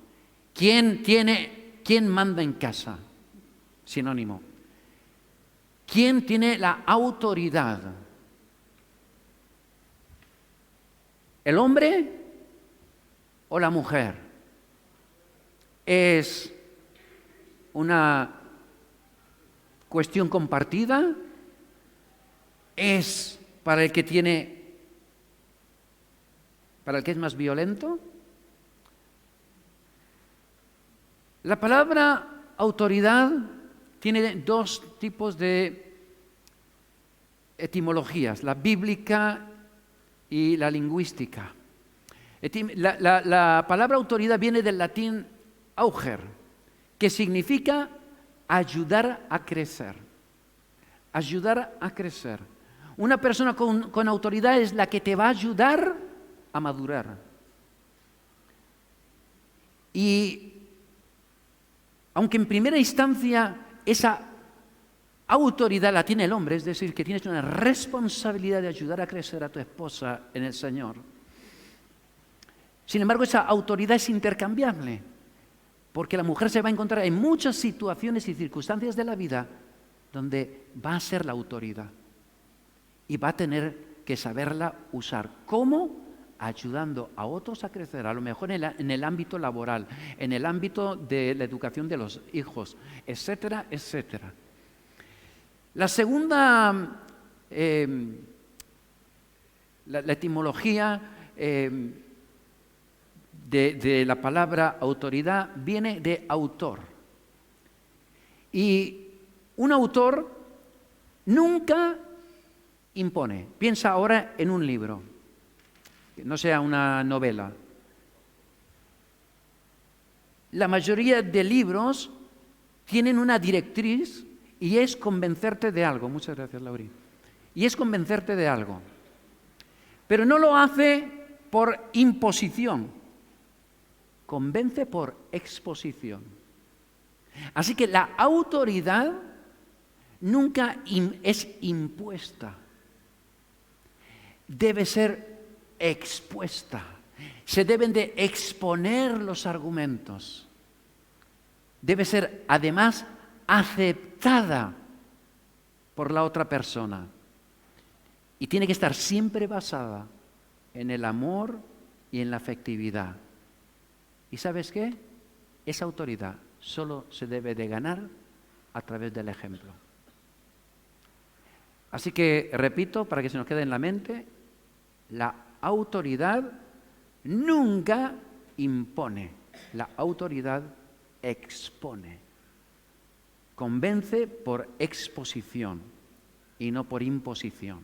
¿Quién manda en casa? Sinónimo. ¿Quién tiene la autoridad? ¿El hombre o la mujer? ¿Es una cuestión compartida? ¿Es para el que es más violento? La palabra autoridad tiene dos tipos de etimologías, la bíblica y la lingüística. La palabra autoridad viene del latín auger, que significa ayudar a crecer. Ayudar a crecer. Una persona con autoridad es la que te va a ayudar a madurar. Y aunque en primera instancia esa autoridad la tiene el hombre, es decir, que tienes una responsabilidad de ayudar a crecer a tu esposa en el Señor. Sin embargo, esa autoridad es intercambiable, porque la mujer se va a encontrar en muchas situaciones y circunstancias de la vida donde va a ser la autoridad y va a tener que saberla usar. ¿Cómo? Ayudando a otros a crecer, a lo mejor en el ámbito laboral, en el ámbito de la educación de los hijos, etcétera, etcétera. La segunda, la etimología de la palabra autoridad viene de autor. Y un autor nunca impone. Piensa ahora en un libro, que no sea una novela. La mayoría de libros tienen una directriz y es convencerte de algo. Muchas gracias, Lauri. Y es convencerte de algo. Pero no lo hace por imposición. Convence por exposición. Así que la autoridad nunca es impuesta. Debe ser expuesta. Se deben de exponer los argumentos. Debe ser, además, aceptada por la otra persona. Y tiene que estar siempre basada en el amor y en la afectividad. ¿Y sabes qué? Esa autoridad solo se debe de ganar a través del ejemplo. Así que, repito, para que se nos quede en la mente, la autoridad nunca impone, la autoridad expone. Convence por exposición y no por imposición.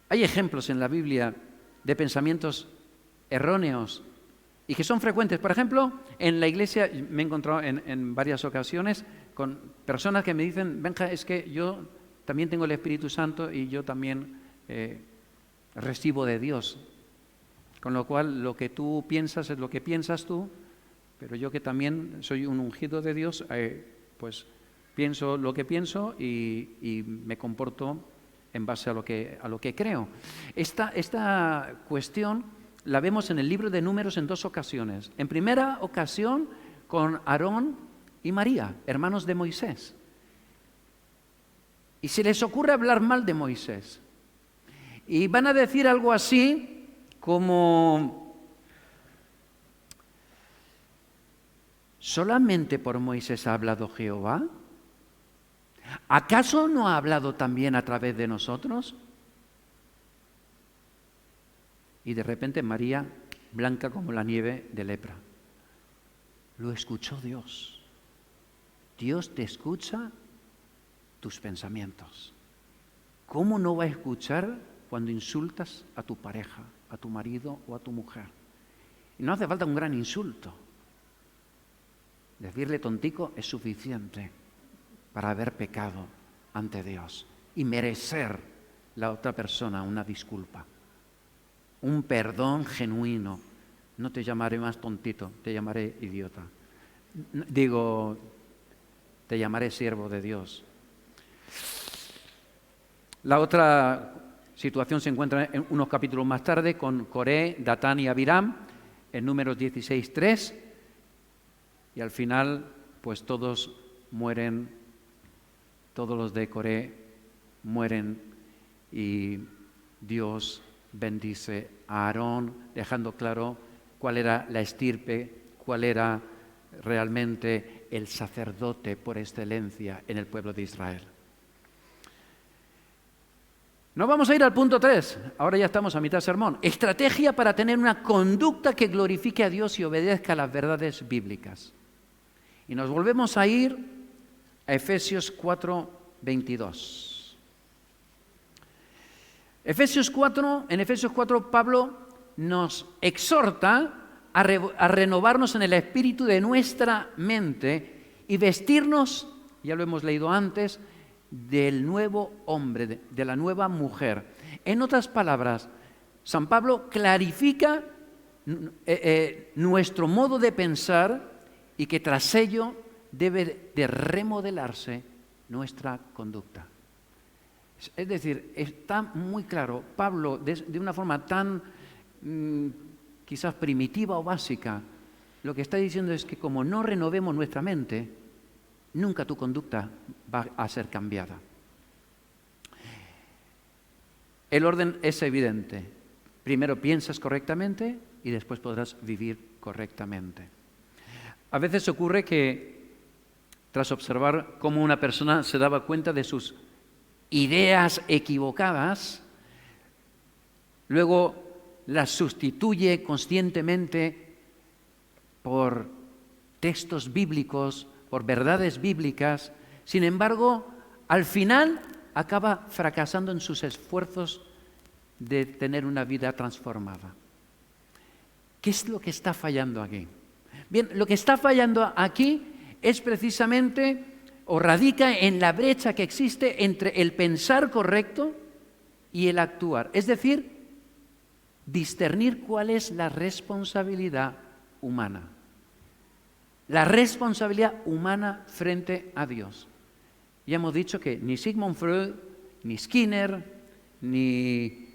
Hay ejemplos en la Biblia de pensamientos erróneos y que son frecuentes. Por ejemplo, en la iglesia me he encontrado en varias ocasiones con personas que me dicen: Benja, es que yo también tengo el Espíritu Santo y yo también recibo de Dios. Con lo cual, lo que tú piensas es lo que piensas tú, pero yo que también soy un ungido de Dios, pues pienso lo que pienso y me comporto en base a lo que creo. Esta cuestión la vemos en el libro de Números en dos ocasiones. En primera ocasión con Aarón y María, hermanos de Moisés. Y se les ocurre hablar mal de Moisés. Y van a decir algo así como: ¿solamente por Moisés ha hablado Jehová? ¿Acaso no ha hablado también a través de nosotros? Y de repente María, blanca como la nieve de lepra. Lo escuchó Dios. Dios te escucha tus pensamientos. ¿Cómo no va a escuchar cuando insultas a tu pareja, a tu marido o a tu mujer? Y no hace falta un gran insulto. Decirle tontico es suficiente para haber pecado ante Dios y merecer la otra persona una disculpa, un perdón genuino. No te llamaré más tontito, te llamaré idiota. Digo, te llamaré siervo de Dios. La otra situación se encuentra en unos capítulos más tarde con Coré, Datán y Abiram, en Números 16:3, y al final pues todos mueren, todos los de Coré mueren y Dios bendice a Aarón, dejando claro cuál era la estirpe, cuál era realmente el sacerdote por excelencia en el pueblo de Israel. Nos vamos a ir al punto 3, ahora ya estamos a mitad del sermón. Estrategia para tener una conducta que glorifique a Dios y obedezca a las verdades bíblicas. Y nos volvemos a ir a Efesios 4:22. En Efesios 4 Pablo nos exhorta a renovarnos en el espíritu de nuestra mente y vestirnos, ya lo hemos leído antes, del nuevo hombre, de la nueva mujer. En otras palabras, San Pablo clarifica nuestro modo de pensar y que tras ello debe de remodelarse nuestra conducta. Es decir, está muy claro, Pablo, de una forma tan quizás primitiva o básica, lo que está diciendo es que como no renovemos nuestra mente, nunca tu conducta va a ser cambiada. El orden es evidente. Primero piensas correctamente y después podrás vivir correctamente. A veces ocurre que, tras observar cómo una persona se daba cuenta de sus ideas equivocadas, luego las sustituye conscientemente por textos bíblicos, por verdades bíblicas. Sin embargo, al final acaba fracasando en sus esfuerzos de tener una vida transformada. ¿Qué es lo que está fallando aquí? Bien, lo que está fallando aquí es precisamente o radica en la brecha que existe entre el pensar correcto y el actuar. Es decir, discernir cuál es la responsabilidad humana. La responsabilidad humana frente a Dios. Ya hemos dicho que ni Sigmund Freud, ni Skinner, ni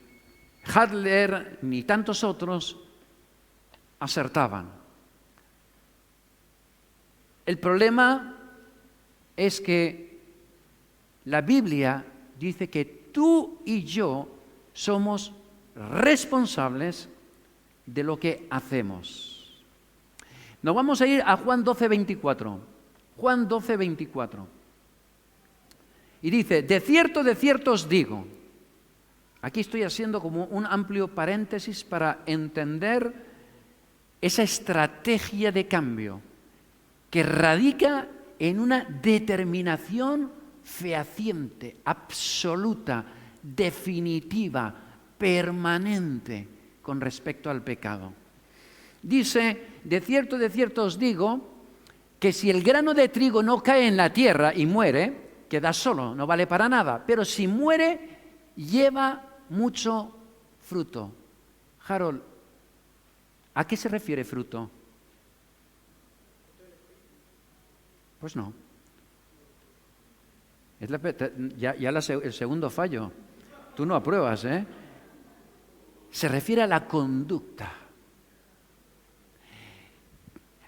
Adler, ni tantos otros acertaban. El problema es que la Biblia dice que tú y yo somos responsables de lo que hacemos. Nos vamos a ir a Juan 12:24. Juan 12:24. Y dice, de cierto os digo. Aquí estoy haciendo como un amplio paréntesis para entender esa estrategia de cambio que radica en una determinación fehaciente, absoluta, definitiva, permanente con respecto al pecado. Dice, de cierto os digo, que si el grano de trigo no cae en la tierra y muere, queda solo, no vale para nada, pero si muere, lleva mucho fruto. Harold, ¿a qué se refiere fruto? Pues no. Es el segundo fallo. Tú no apruebas, ¿eh? Se refiere a la conducta.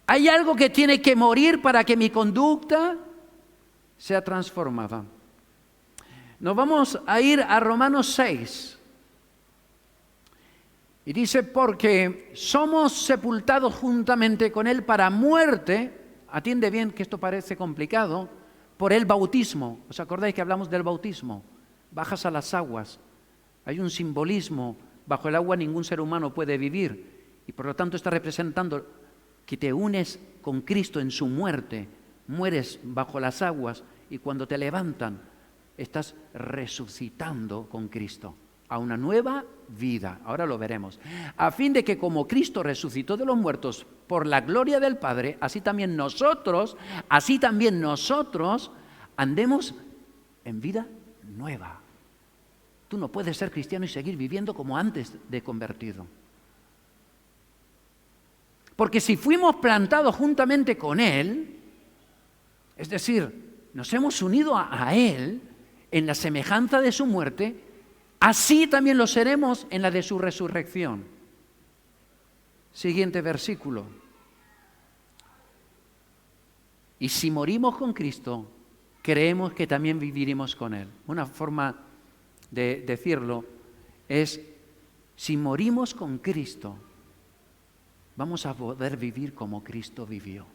Hay algo que tiene que morir para que mi conducta sea transformada. Nos vamos a ir a Romanos 6. Y dice, porque somos sepultados juntamente con Él para muerte. Atiende bien que esto parece complicado. Por el bautismo. ¿Os acordáis que hablamos del bautismo? Bajas a las aguas. Hay un simbolismo. Bajo el agua ningún ser humano puede vivir. Y por lo tanto está representando que te unes con Cristo en su muerte. Mueres bajo las aguas y cuando te levantan estás resucitando con Cristo a una nueva vida. Ahora lo veremos. A fin de que como Cristo resucitó de los muertos por la gloria del Padre, así también nosotros andemos en vida nueva. Tú no puedes ser cristiano y seguir viviendo como antes de convertido. Porque si fuimos plantados juntamente con Él, es decir, nos hemos unido a Él en la semejanza de su muerte, así también lo seremos en la de su resurrección. Siguiente versículo. Y si morimos con Cristo, creemos que también viviremos con Él. Una forma de decirlo es, si morimos con Cristo, vamos a poder vivir como Cristo vivió.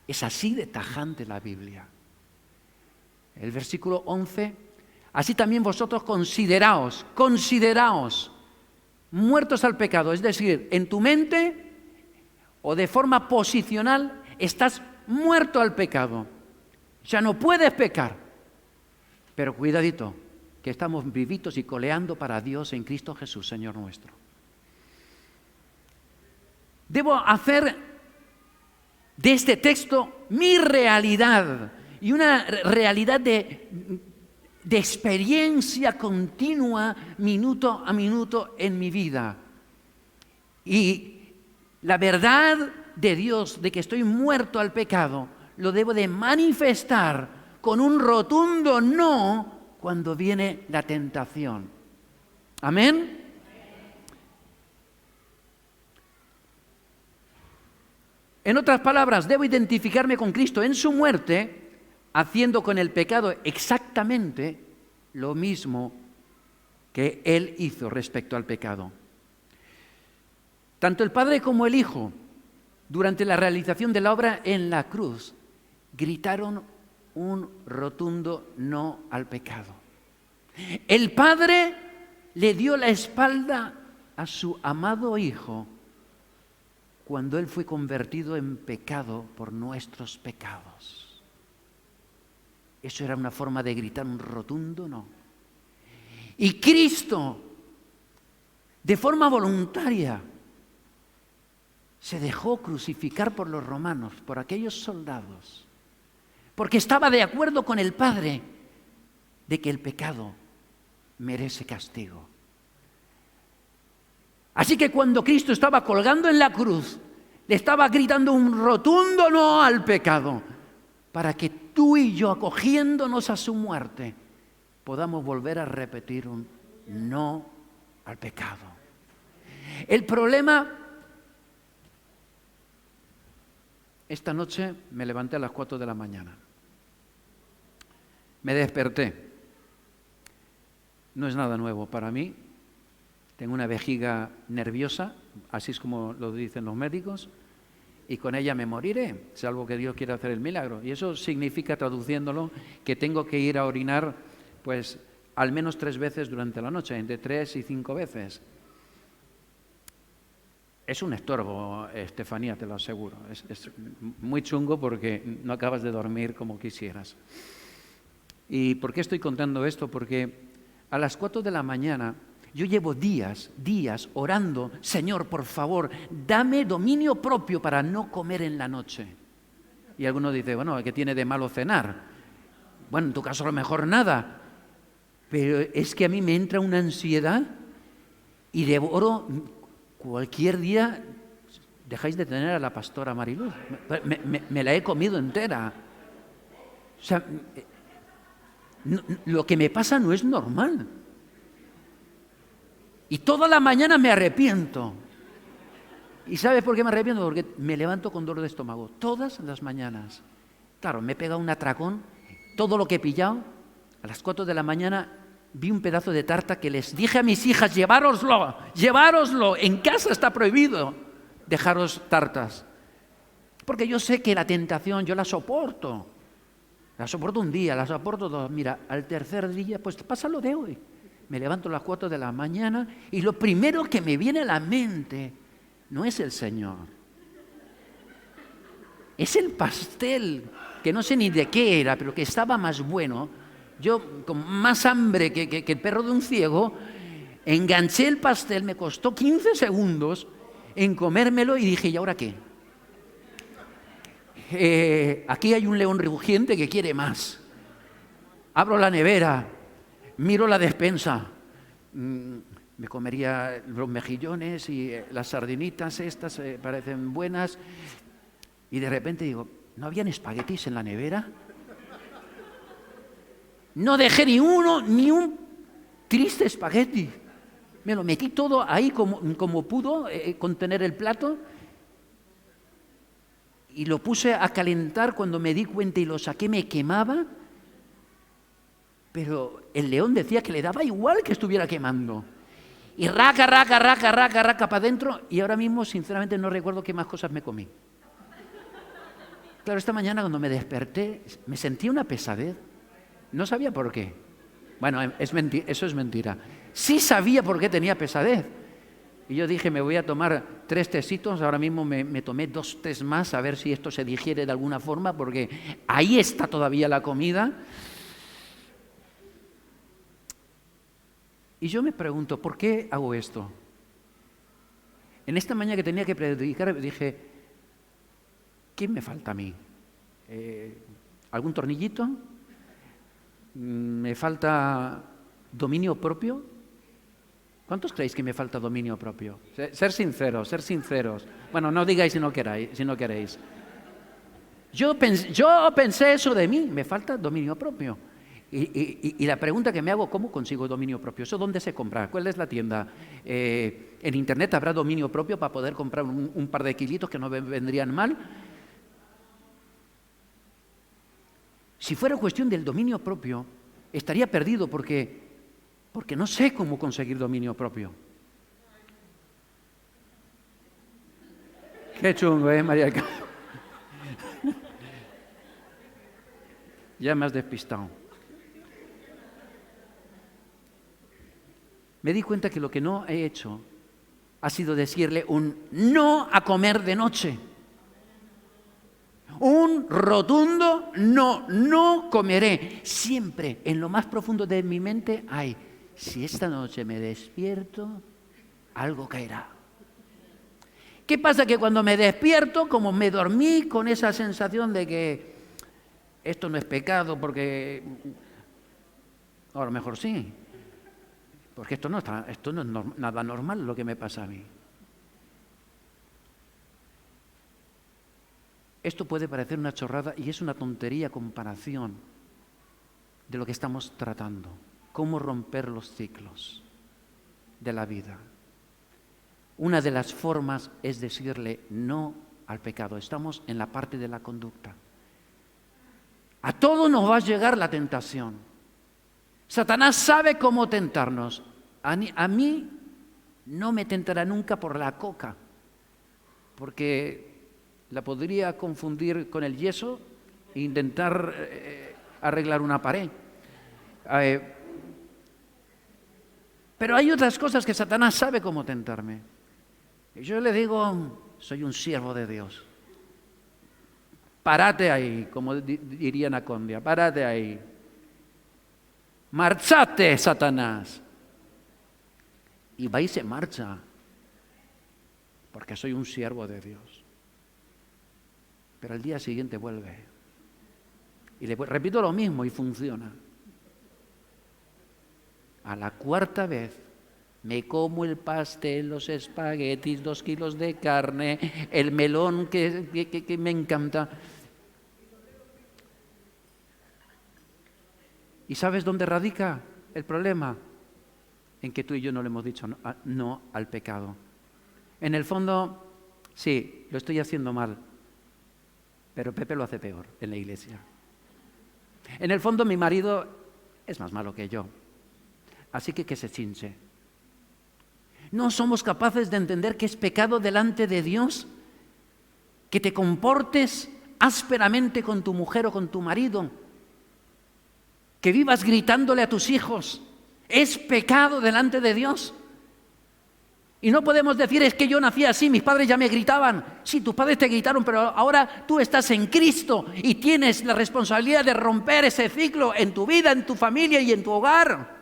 Es así de tajante la Biblia. El versículo 11, así también vosotros consideraos, muertos al pecado. Es decir, en tu mente o de forma posicional estás muerto al pecado. Ya no puedes pecar. Pero cuidadito, que estamos vivitos y coleando para Dios en Cristo Jesús, Señor nuestro. Debo hacer de este texto mi realidad y una realidad de experiencia continua, minuto a minuto en mi vida. Y la verdad de Dios de que estoy muerto al pecado lo debo de manifestar con un rotundo no cuando viene la tentación. ¿Amén? En otras palabras, debo identificarme con Cristo en su muerte, haciendo con el pecado exactamente lo mismo que Él hizo respecto al pecado. Tanto el Padre como el Hijo, durante la realización de la obra en la cruz, gritaron un rotundo no al pecado. El Padre le dio la espalda a su amado Hijo cuando Él fue convertido en pecado por nuestros pecados. Eso era una forma de gritar un rotundo no. Y Cristo, de forma voluntaria, se dejó crucificar por los romanos, por aquellos soldados, porque estaba de acuerdo con el Padre de que el pecado merece castigo. Así que cuando Cristo estaba colgando en la cruz, le estaba gritando un rotundo no al pecado, para que tú y yo, acogiéndonos a su muerte, podamos volver a repetir un no al pecado. El problema, esta noche me levanté a las 4 de la mañana. Me desperté. No es nada nuevo para mí. Tengo una vejiga nerviosa, así es como lo dicen los médicos, y con ella me moriré, salvo que Dios quiera hacer el milagro. Y eso significa, traduciéndolo, que tengo que ir a orinar, pues, al menos 3 veces durante la noche, entre 3 y 5 veces. Es un estorbo, Estefanía, te lo aseguro. Es muy chungo porque no acabas de dormir como quisieras. ¿Y por qué estoy contando esto? Porque a las 4 de la mañana yo llevo días orando, Señor, por favor, dame dominio propio para no comer en la noche. Y alguno dice, bueno, ¿qué tiene de malo cenar? Bueno, en tu caso a lo mejor nada, pero es que a mí me entra una ansiedad y devoro cualquier día. Dejáis de tener a la pastora Mariluz, me la he comido entera. O sea, lo que me pasa no es normal. Y toda la mañana me arrepiento. ¿Y sabes por qué me arrepiento? Porque me levanto con dolor de estómago todas las mañanas. Claro, me he pegado un atracón. Todo lo que he pillado, a las 4 de la mañana vi un pedazo de tarta que les dije a mis hijas, llevároslo, en casa está prohibido dejaros tartas. Porque yo sé que la tentación yo la soporto un día, la soporto 2. Mira, al tercer día, pues pasa lo de hoy. Me levanto a las 4 de la mañana y lo primero que me viene a la mente no es el Señor. Es el pastel, que no sé ni de qué era, pero que estaba más bueno. Yo, con más hambre que el perro de un ciego, enganché el pastel, me costó 15 segundos en comérmelo y dije, ¿y ahora qué? Aquí hay un león rugiente que quiere más. Abro la nevera, miro la despensa, me comería los mejillones y las sardinitas estas parecen buenas, y de repente digo, ¿no habían espaguetis en la nevera? No dejé ni uno, ni un triste espagueti. Me lo metí todo ahí como pudo contener el plato y lo puse a calentar. Cuando me di cuenta y lo saqué me quemaba, pero el león decía que le daba igual que estuviera quemando. Y raca para adentro, y ahora mismo sinceramente no recuerdo qué más cosas me comí. Claro, esta mañana cuando me desperté me sentí una pesadez. No sabía por qué. Bueno, eso es mentira. Sí sabía por qué tenía pesadez. Y yo dije, me voy a tomar 3 tecitos. Ahora mismo me tomé 2 tés más a ver si esto se digiere de alguna forma, porque ahí está todavía la comida. Y yo me pregunto, ¿por qué hago esto? En esta mañana que tenía que predicar, dije, ¿qué me falta a mí? ¿Algún tornillito? ¿Me falta dominio propio? ¿Cuántos creéis que me falta dominio propio? Ser sinceros. Bueno, no digáis si no queréis. Yo pensé eso de mí, me falta dominio propio. Y la pregunta que me hago, ¿cómo consigo dominio propio? ¿Eso dónde se compra? ¿Cuál es la tienda? ¿En internet habrá dominio propio para poder comprar un par de kilitos que no vendrían mal? Si fuera cuestión del dominio propio, estaría perdido porque no sé cómo conseguir dominio propio. Qué chungo, María del Carmen? Ya me has despistado. Me di cuenta que lo que no he hecho ha sido decirle un no a comer de noche. Un rotundo no comeré. Siempre en lo más profundo de mi mente hay, si esta noche me despierto, algo caerá. ¿Qué pasa? Que cuando me despierto, como me dormí con esa sensación de que esto no es pecado, porque a lo mejor sí, porque esto no es nada normal lo que me pasa a mí. Esto puede parecer una chorrada y es una tontería a comparación de lo que estamos tratando. Cómo romper los ciclos de la vida. Una de las formas es decirle no al pecado. Estamos en la parte de la conducta. A todos nos va a llegar la tentación. Satanás sabe cómo tentarnos. A mí no me tentará nunca por la coca, porque la podría confundir con el yeso e intentar arreglar una pared. Pero hay otras cosas que Satanás sabe cómo tentarme. Y yo le digo, soy un siervo de Dios. Párate ahí, como diría Anacondia, párate ahí. Marchate, Satanás. Y va y se marcha, porque soy un siervo de Dios. Pero al día siguiente vuelve. Y le repito lo mismo y funciona. A la 4ª vez me como el pastel, los espaguetis, 2 kilos de carne, el melón que me encanta. ¿Y sabes dónde radica el problema? En que tú y yo no le hemos dicho no al pecado. En el fondo, sí, lo estoy haciendo mal, pero Pepe lo hace peor en la iglesia. En el fondo mi marido es más malo que yo, así que se chinche. No somos capaces de entender que es pecado delante de Dios que te comportes ásperamente con tu mujer o con tu marido, que vivas gritándole a tus hijos. Es pecado delante de Dios. Y no podemos decir, es que yo nací así, mis padres ya me gritaban. Sí, tus padres te gritaron, pero ahora tú estás en Cristo y tienes la responsabilidad de romper ese ciclo en tu vida, en tu familia y en tu hogar.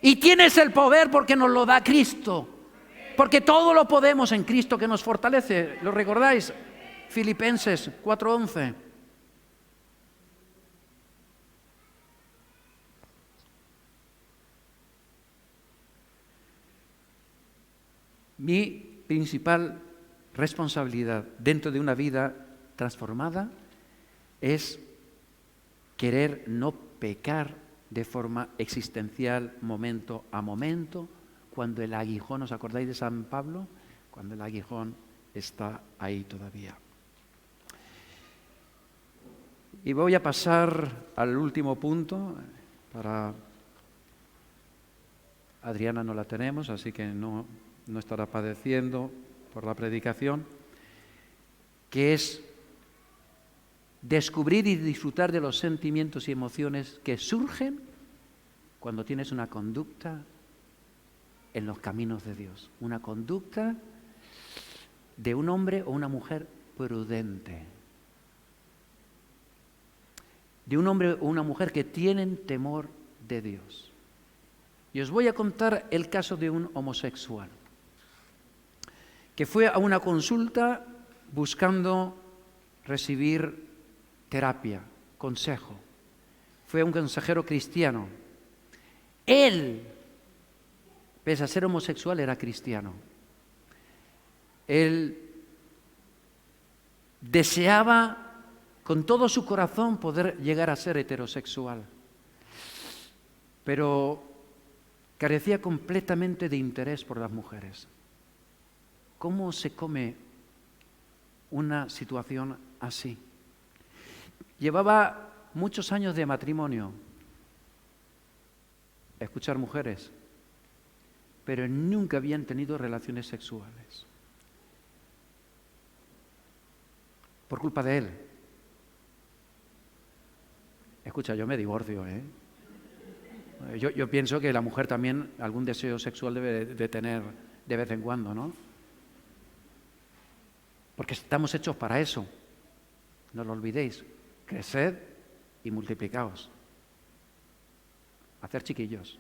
Y tienes el poder porque nos lo da Cristo. Porque todo lo podemos en Cristo que nos fortalece. ¿Lo recordáis? Filipenses 4:11. Mi principal responsabilidad dentro de una vida transformada es querer no pecar de forma existencial, momento a momento, cuando el aguijón, ¿os acordáis de San Pablo? Cuando el aguijón está ahí todavía. Y voy a pasar al último punto. Adriana no la tenemos, así que no estará padeciendo por la predicación, que es descubrir y disfrutar de los sentimientos y emociones que surgen cuando tienes una conducta en los caminos de Dios. Una conducta de un hombre o una mujer prudente. De un hombre o una mujer que tienen temor de Dios. Y os voy a contar el caso de un homosexual que fue a una consulta buscando recibir terapia, consejo. Fue un consejero cristiano. Él, pese a ser homosexual, era cristiano. Él deseaba con todo su corazón poder llegar a ser heterosexual, pero carecía completamente de interés por las mujeres. ¿Cómo se come una situación así? Llevaba muchos años de matrimonio, escuchar mujeres, pero nunca habían tenido relaciones sexuales. Por culpa de él. Escucha, yo me divorcio, ¿eh? Yo pienso que la mujer también algún deseo sexual debe de tener de vez en cuando, ¿no? Porque estamos hechos para eso. No lo olvidéis. Creced y multiplicaos. Hacer chiquillos.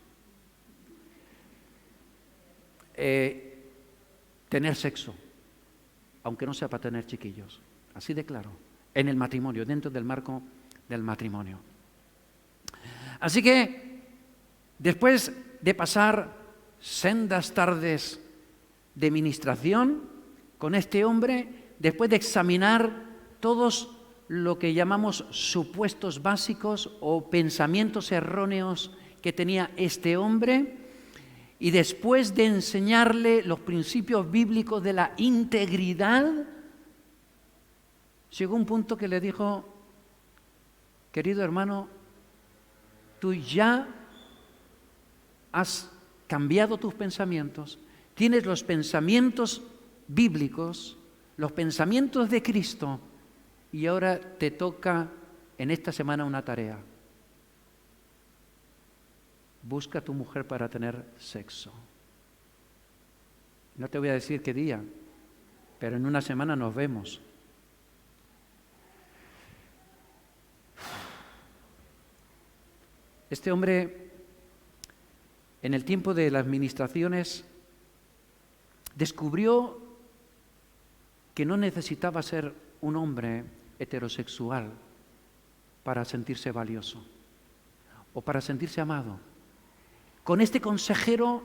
Tener sexo, aunque no sea para tener chiquillos. Así de claro. En el matrimonio, dentro del marco del matrimonio. Así que, después de pasar sendas tardes de ministración con este hombre, después de examinar todos lo que llamamos supuestos básicos o pensamientos erróneos que tenía este hombre, y después de enseñarle los principios bíblicos de la integridad, llegó un punto que le dijo: querido hermano, tú ya has cambiado tus pensamientos, tienes los pensamientos bíblicos, los pensamientos de Cristo, y ahora te toca en esta semana una tarea. Busca a tu mujer para tener sexo. No te voy a decir qué día, pero en una semana nos vemos. Este hombre, en el tiempo de las ministraciones, descubrió que no necesitaba ser un hombre heterosexual para sentirse valioso o para sentirse amado. Con este consejero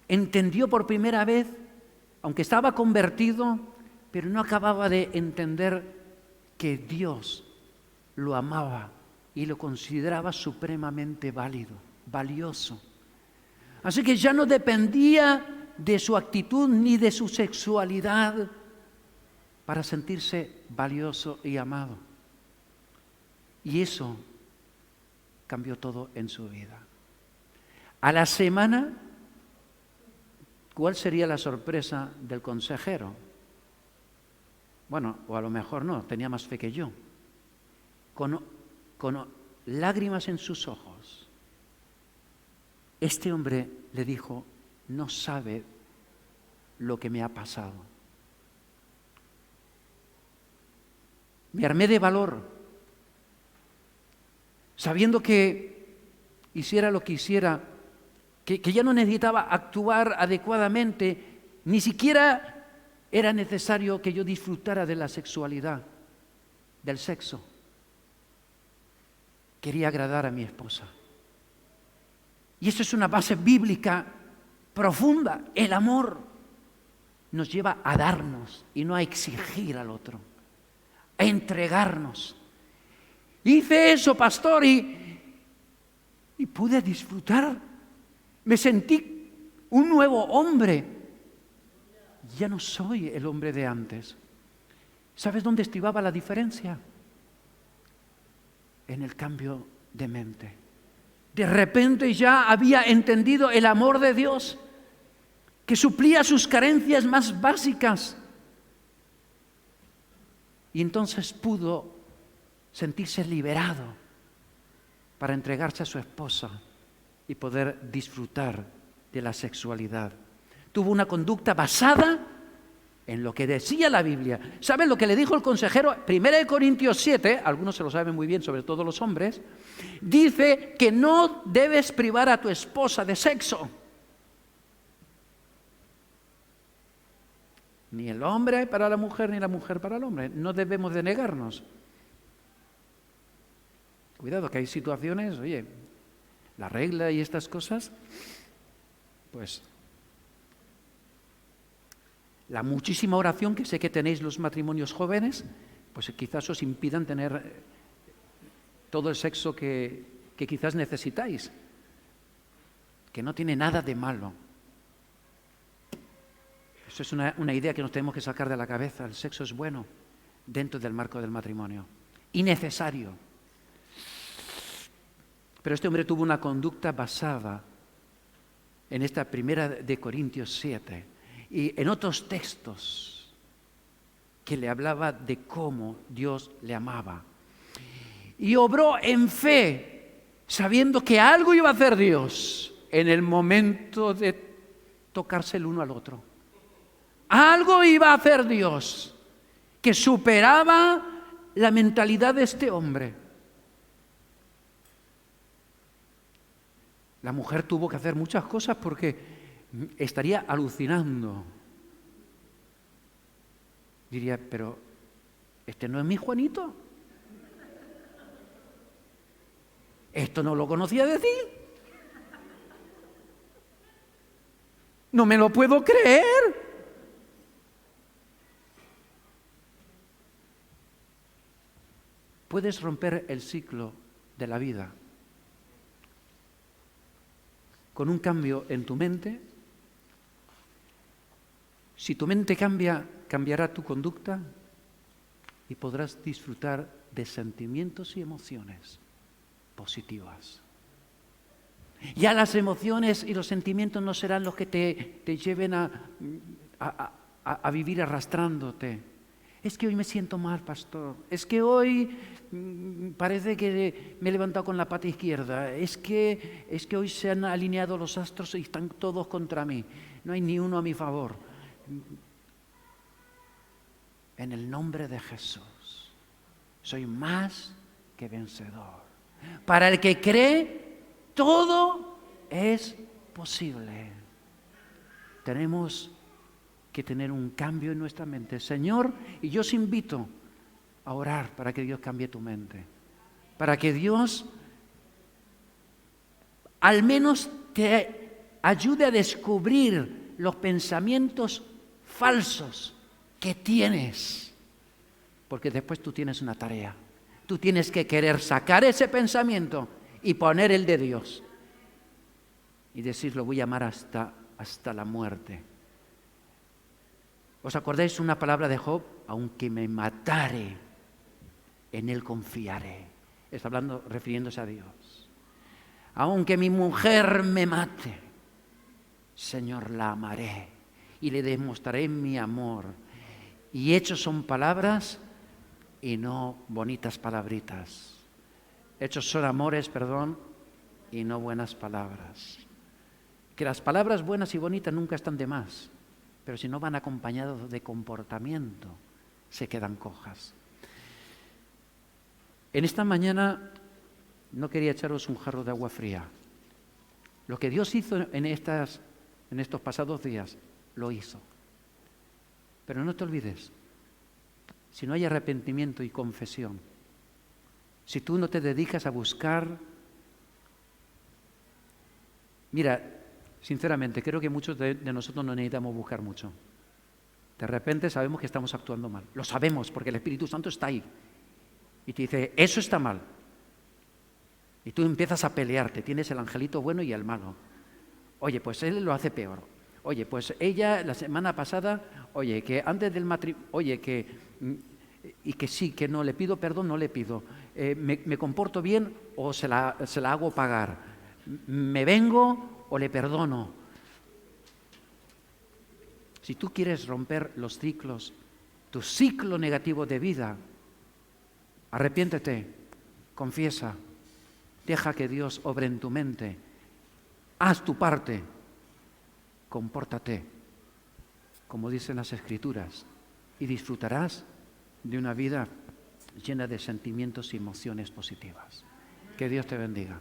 entendió por primera vez, aunque estaba convertido, pero no acababa de entender que Dios lo amaba y lo consideraba supremamente válido, valioso. Así que ya no dependía de su actitud ni de su sexualidad para sentirse valioso y amado. Y eso cambió todo en su vida. A la semana, ¿cuál sería la sorpresa del consejero? Bueno, o a lo mejor no, tenía más fe que yo. Con lágrimas en sus ojos, este hombre le dijo: no sabe lo que me ha pasado. Me armé de valor, sabiendo que hiciera lo que hiciera, que ya no necesitaba actuar adecuadamente, ni siquiera era necesario que yo disfrutara de la sexualidad, del sexo. Quería agradar a mi esposa. Y eso es una base bíblica profunda. El amor nos lleva a darnos y no a exigir al otro, a entregarnos. Hice eso, pastor, y y pude disfrutar. Me sentí un nuevo hombre. Ya no soy el hombre de antes. ¿Sabes dónde estribaba la diferencia? En el cambio de mente. De repente ya había entendido el amor de Dios, que suplía sus carencias más básicas. Y entonces pudo sentirse liberado para entregarse a su esposa y poder disfrutar de la sexualidad. Tuvo una conducta basada en lo que decía la Biblia. ¿Saben lo que le dijo el consejero? 1 Corintios 7, algunos se lo saben muy bien, sobre todo los hombres, dice que no debes privar a tu esposa de sexo. Ni el hombre para la mujer, ni la mujer para el hombre. No debemos de negarnos. Cuidado, que hay situaciones, oye, la regla y estas cosas, pues la muchísima oración que sé que tenéis los matrimonios jóvenes, pues quizás os impidan tener todo el sexo que quizás necesitáis, que no tiene nada de malo. Eso es una idea que nos tenemos que sacar de la cabeza. El sexo es bueno dentro del marco del matrimonio y necesario. Pero este hombre tuvo una conducta basada en esta 1 Corintios 7 y en otros textos que le hablaba de cómo Dios le amaba. Y obró en fe, sabiendo que algo iba a hacer Dios en el momento de tocarse el uno al otro. Algo iba a hacer Dios que superaba la mentalidad de este hombre. La mujer tuvo que hacer muchas cosas porque estaría alucinando. Diría, pero ¿este no es mi Juanito? ¿Esto no lo conocía de ti? No me lo puedo creer. Puedes romper el ciclo de la vida con un cambio en tu mente. Si tu mente cambia, cambiará tu conducta y podrás disfrutar de sentimientos y emociones positivas. Ya las emociones y los sentimientos no serán los que te lleven a vivir arrastrándote. Es que hoy me siento mal, pastor. Es que hoy parece que me he levantado con la pata izquierda. Es que hoy se han alineado los astros y están todos contra mí. No hay ni uno a mi favor. En el nombre de Jesús, soy más que vencedor. Para el que cree, todo es posible. Tenemos que tener un cambio en nuestra mente. Señor, y yo os invito a orar para que Dios cambie tu mente. Para que Dios al menos te ayude a descubrir los pensamientos falsos que tienes. Porque después tú tienes una tarea. Tú tienes que querer sacar ese pensamiento y poner el de Dios. Y decir, lo voy a amar hasta la muerte. ¿Os acordáis una palabra de Job? Aunque me matare, en él confiaré. Está hablando, refiriéndose a Dios. Aunque mi mujer me mate, Señor, la amaré y le demostraré mi amor. Y hechos son palabras y no bonitas palabritas. Hechos son amores, y no buenas palabras. Que las palabras buenas y bonitas nunca están de más, pero si no van acompañados de comportamiento, se quedan cojas. En esta mañana no quería echaros un jarro de agua fría. Lo que Dios hizo en estos pasados días, lo hizo. Pero no te olvides, si no hay arrepentimiento y confesión, si tú no te dedicas a buscar, mira, sinceramente, creo que muchos de nosotros no necesitamos buscar mucho. De repente sabemos que estamos actuando mal. Lo sabemos porque el Espíritu Santo está ahí. Y te dice, eso está mal. Y tú empiezas a pelearte, tienes el angelito bueno y el malo. Oye, pues él lo hace peor. Oye, pues ella la semana pasada, oye, que antes del matrimonio, oye, y que sí, que no, le pido perdón, no le pido. ¿Me comporto bien o se la hago pagar? ¿Me vengo o le perdono? Si tú quieres romper los ciclos, tu ciclo negativo de vida, arrepiéntete, confiesa, deja que Dios obre en tu mente, haz tu parte, compórtate, como dicen las Escrituras, y disfrutarás de una vida llena de sentimientos y emociones positivas. Que Dios te bendiga.